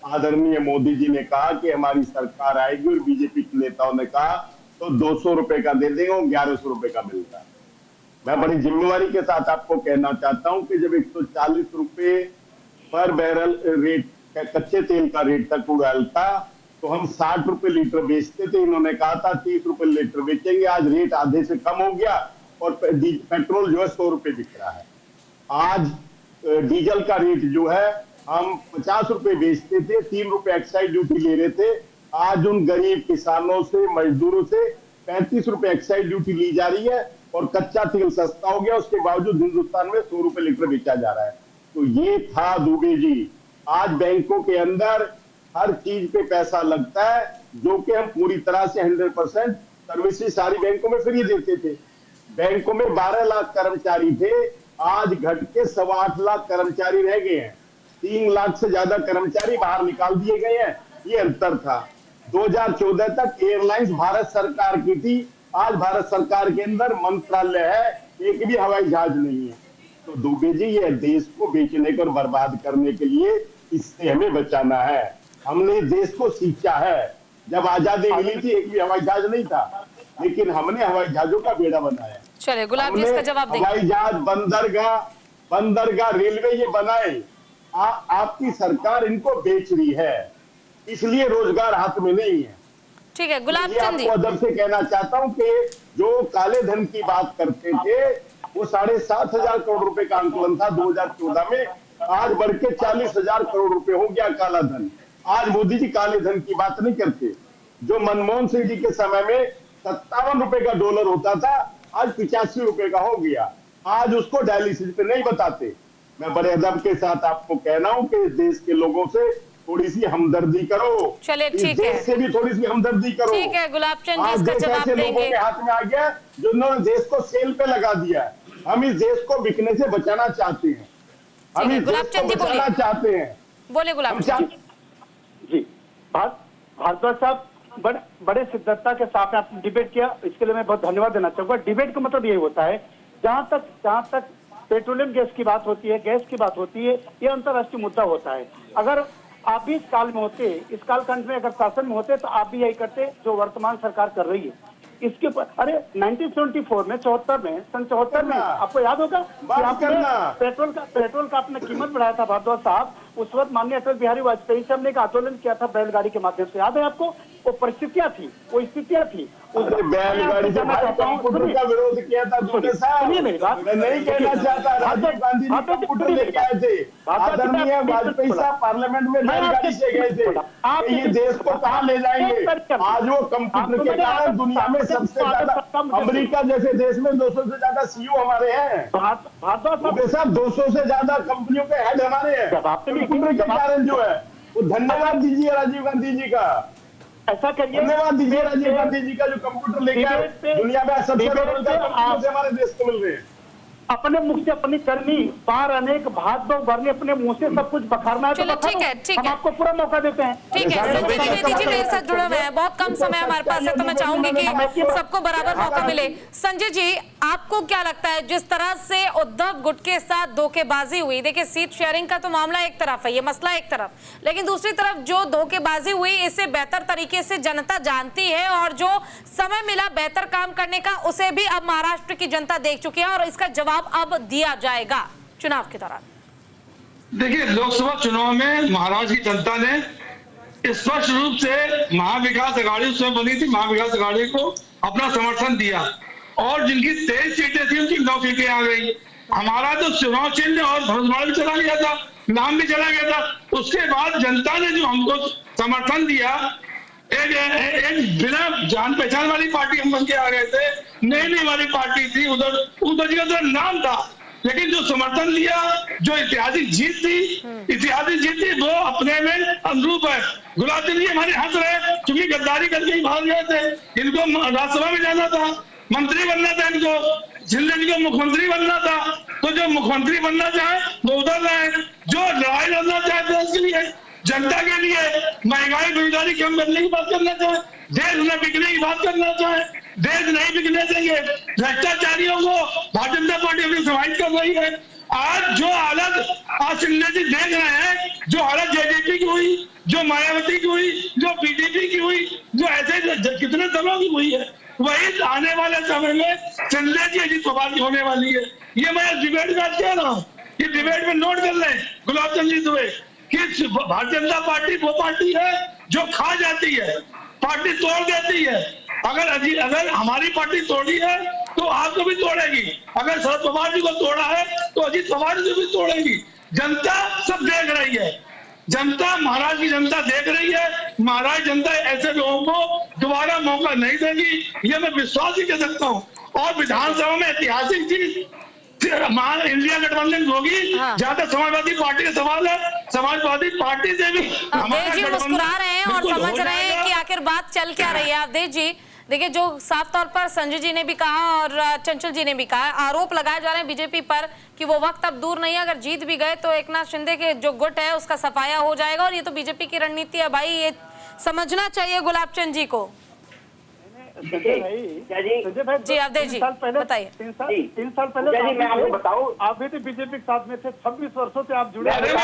आदरणीय मोदी जी ने कहा कि हमारी सरकार आएगी और बीजेपी के नेताओं ने कहा तो 200 रुपए का दे देंगे और 1100 रुपए का मिलता है। मैं बड़ी जिम्मेवारी के साथ आपको कहना चाहता हूं कि जब 140 रुपए पर बैरल रेट कच्चे तेल का रेट तक उड़ाल था तो हम 60 रुपए लीटर बेचते थे। इन्होंने कहा था 30 रुपए लीटर बेचेंगे। आज रेट आधे से कम हो गया और पेट्रोल जो है 100 रुपए बिक रहा है। आज डीजल का रेट जो है हम 50 रुपए बेचते थे, 3 रुपए एक्साइज ड्यूटी ले रहे थे। आज उन गरीब किसानों से, मजदूरों से 35 रुपए एक्साइज ड्यूटी ली जा रही है और कच्चा तेल सस्ता हो गया। उसके बावजूद हिंदुस्तान में 100 रुपए लीटर बेचा जा रहा है। तो ये था दुबे जी। आज बैंकों के अंदर हर चीज पे पैसा लगता है, जो कि हम पूरी तरह से 100% सर्विसेज सारी बैंकों में फ्री देते थे। बैंकों में 12 लाख कर्मचारी थे, आज घट के 8.25 लाख कर्मचारी रह गए हैं। 3 लाख से ज्यादा कर्मचारी बाहर निकाल दिए गए हैं। ये अंतर था। 2014 तक एयरलाइंस भारत सरकार की थी, आज भारत सरकार के अंदर मंत्रालय है, एक भी हवाई जहाज नहीं है। तो दुबे जी, ये देश को बेचने और बर्बाद करने के लिए इससे हमें बचाना है। हमने देश को सींचा है। जब आजादी मिली थी एक भी हवाई जहाज नहीं था, लेकिन हमने हवाई जहाजों का बेड़ा बनाया। चलिए गुलाब जी इसका जवाब देंगे। हवाई जहाज, बंदरगाह, रेलवे ये बनाए। आपकी सरकार इनको बेच रही है, इसलिए रोजगार हाथ में नहीं है। ठीक है गुलाब जी, चंद जी आपको अदब से कहना चाहता हूं कि जो काले धन की बात करते थे वो 7,500 करोड़ रुपए का आंकलन था 2014 में, आज बढ़ के 40,000 करोड़ रुपए हो गया काला धन। आज मोदी जी काले धन की बात नहीं करते। जो मनमोहन सिंह जी के समय में 57 रुपए का डॉलर होता था, आज 85 रुपए का हो गया। आज उसको डायलिसिस पे नहीं बताते। मैं बड़े अदब के साथ आपको कहना हूं कि देश के लोगों से थोड़ी सी हमदर्दी करो। चलिए ठीक है, से भी थोड़ी सी हमदर्दी करो। ठीक है गुलाब चंद जी इसका जवाब देंगे। लोगों के हाथ में आ गया जो उन्होंने देश को सेल पे लगा दिया है। हम इस देश को बिकने से बचाना चाहते हैं। हम इस देश को बचाना चाहते हैं। बोले गुलाब चंद जी। भारद्वाज साहब बड़े सिद्धता के साथ आपने डिबेट किया, इसके लिए मैं बहुत धन्यवाद देना चाहूंगा। डिबेट का मतलब ये होता है, जहां तक पेट्रोलियम गैस की बात होती है, गैस की बात होती है, ये अंतर्राष्ट्रीय मुद्दा होता है। अगर आप भी इस काल में होते, इस कालखंड में अगर शासन में होते तो आप भी यही करते जो वर्तमान सरकार कर रही है। इसके ऊपर 1974 में 74 में आपको याद होगा कि आपने पेट्रोल का आपने कीमत बढ़ाया था भारद्वाज साहब। उस वक्त माननीय अटल बिहारी वाजपेयी साहब ने एक आंदोलन किया था बैलगाड़ी के माध्यम से, याद है आपको? वो परिस्थितियां थी, वो स्थितियां थी। बैलगाड़ी से कंप्यूटर का विरोध किया था। सुनिए मेरी बात, मैं नहीं कहना चाहता राजीव गांधी ने कंप्यूटर लेके आए थे। आदरणीय वाजपेयी साहब पार्लियामेंट में बैलगाड़ी से गए थे, ये देश को कहाँ ले जाएंगे? आज वो कंप्यूटर के कारण दुनिया में सबसे ज्यादा, अमेरिका जैसे देश में 200 से ज्यादा सीईओ हमारे हैं। साहब 200 से ज्यादा कंपनियों के हेड हमारे हैं, कंप्यूटर के कारण जो है वो। धन्यवाद दीजिए राजीव गांधी जी का, ऐसा करिए, धन्यवाद दीजिए राजीव गांधी जी का जो कंप्यूटर लेकर दुनिया में सबसे हमारे देश को मिल रहे हैं। अपने मुख से अपनी करनी बार अनेक भाग दो भरनी, अपने मुंह से सब कुछ बखारना है तो ठीक है, ठीक हम है, आपको पूरा मौका देते हैं। ठीक है। संजय द्विवेदी जी मेरे साथ जुड़े हुए हैं, बहुत कम समय हमारे पास है, तो मैं चाहूंगी कि सबको बराबर मौका मिले। संजय जी, आपको क्या लगता है जिस तरह से उद्धव गुट के साथ धोखेबाजी हुई, देखिए सीट शेयरिंग का तो मामला एक तरफ है, ये मसला एक तरफ, लेकिन दूसरी तरफ जो धोखेबाजी हुई इसे बेहतर तरीके से जनता जानती है और जो समय मिला बेहतर काम करने का उसे भी अब महाराष्ट्र की जनता देख चुकी है और इसका जवाब अब दिया जाएगा चुनाव के दौरान। देखिए, लोकसभा चुनाव में महाराष्ट्र की जनता ने स्पष्ट रूप से महाविकास अघाड़ी उसमें बनी थी, महाविकास अघाड़ी को अपना समर्थन दिया और जिनकी 23 सीटें थी उनकी 9 सीटें आ गई। हमारा तो चुनाव चिन्ह और धनुष भी चला गया था, नाम भी चला गया था। उसके बाद जनता ने जो हमको समर्थन दिया, एक बिना जान पहचान वाली पार्टी हम बन के आ गए थे, नई वाली पार्टी थी, उधर जी का नाम था, लेकिन जो समर्थन लिया, जो ऐतिहासिक जीत थी वो अपने में अनुरूप है। गुलाब चंद जी हमारे हंस रहे क्योंकि गद्दारी करके ही भाग गए थे, इनको राज्यसभा में जाना था, मंत्री बनना था, इनको जिले को मुख्यमंत्री बनना था, तो जो मुख्यमंत्री बनना चाहे वो उधर रहे, जो लड़ाई लड़ना चाहे देश के लिए, जनता के लिए, महंगाई बेरोजगारी कम करने की बात करना चाहे, देश न बिकने की बात करना चाहे, देश नहीं बिकने देंगे, भ्रष्टाचारियों को भारतीय जनता पार्टी अपनी समाहित कर रही है। आज जो हालत आज सिंधिया जी देख रहे हैं, जो हालत जेजेपी की हुई, जो मायावती की हुई, जो बीजेपी की हुई, जो ऐसे कितने दलों की हुई है, वही आने वाले समय में सिंधिया जी अजीत पवार की होने वाली है। ये मैं डिबेट में कह रहा हूँ, ये डिबेट में नोट कर लें गुलाब चंद जी दुबे कि भारतीय जनता पार्टी वो पार्टी है जो खा जाती है, पार्टी तोड़ देती है। अगर हमारी पार्टी तोड़ी है तो आपको भी तोड़ेगी, अगर शरद पवार जी को तोड़ा है तो अजीत पवार जी भी तोड़ेगी। जनता सब देख रही है, जनता, महाराष्ट्र की जनता देख रही है। महाराष्ट्र जनता ऐसे लोगों को दोबारा मौका नहीं देगी, ये मैं विश्वास ही कर सकता हूँ। और विधानसभा में ऐतिहासिक चीज इंडिया गठबंधन होगी, जहाँ तक समाजवादी पार्टी का सवाल है, समाजवादी पार्टी से भी जी मुस्कुरा रहे हैं और समझ रहे हैं कि आखिर बात चल क्या रही है। अवधेश जी देखिए, जो साफ तौर पर संजय जी ने भी कहा और चंचल जी ने भी कहा, आरोप लगाए जा रहे हैं बीजेपी पर कि वो वक्त अब दूर नहीं है, अगर जीत भी गए तो एकनाथ शिंदे के जो गुट है उसका सफाया हो जाएगा और ये तो बीजेपी की रणनीति है। भाई ये समझना चाहिए गुलाब चंद जी को। जी अवधेश जी बताइए। 3 साल पहले मैं आपको बताऊं, आप भी तो बीजेपी के साथ में थे, 26 वर्षों से आप जुड़े। अवधेश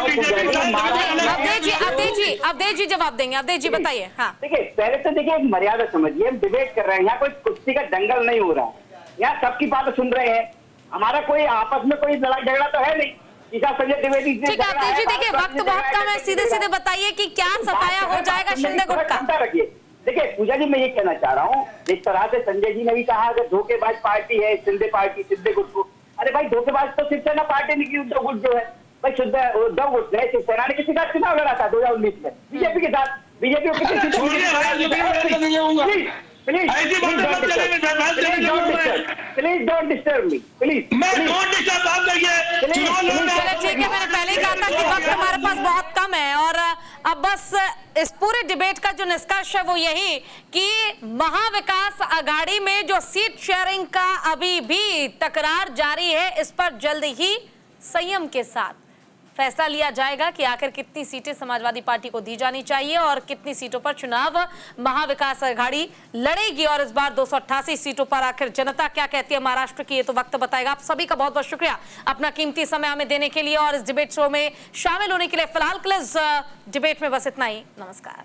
जी जवाब देंगे। अवधेश जी बताइए। हाँ देखिए, पहले तो देखिए एक मर्यादा समझिए, हम डिबेट कर रहे हैं, यहाँ कोई कुश्ती का दंगल नहीं हो रहा है, यहाँ सबकी बात सुन रहे हैं, हमारा कोई आपस में कोई लड़ाई झगड़ा तो है नहीं। संजय द्विवेदी ठीक है अवधेश जी, देखिए वक्त बहुत कम है, सीधे सीधे बताइए कि क्या सफाया हो जाएगा शिंदे गुट का। रखिए, देखिए पूजा जी, मैं ये कहना चाह रहा हूँ, जिस तरह से संजय जी ने भी कहा अगर धोखेबाज पार्टी है शिंदे पार्टी, शिंदे गुट को, अरे भाई धोखेबाज तो शिवसेना पार्टी ने की, उद्धव गुट जो है भाई, उद्धव गुट ने शिवसेना ने किसी का चुनाव लड़ा था 2019 में बीजेपी के साथ, बीजेपी को किसी please don't disturb me, please. ठीक है, मैंने पहले ही कहा था कि वक्त हमारे पास बहुत कम है और अब बस इस पूरे डिबेट का जो निष्कर्ष है वो यही कि महाविकास अघाड़ी में जो सीट शेयरिंग का अभी भी तकरार जारी है, इस पर जल्द ही संयम के साथ फैसला लिया जाएगा कि आखिर कितनी सीटें समाजवादी पार्टी को दी जानी चाहिए और कितनी सीटों पर चुनाव महाविकास अघाड़ी लड़ेगी और इस बार 288 सीटों पर आखिर जनता क्या कहती है महाराष्ट्र की, ये तो वक्त बताएगा। आप सभी का बहुत बहुत शुक्रिया अपना कीमती समय हमें देने के लिए और इस डिबेट शो में शामिल होने के लिए। फिलहाल के लिए डिबेट में बस इतना ही। नमस्कार।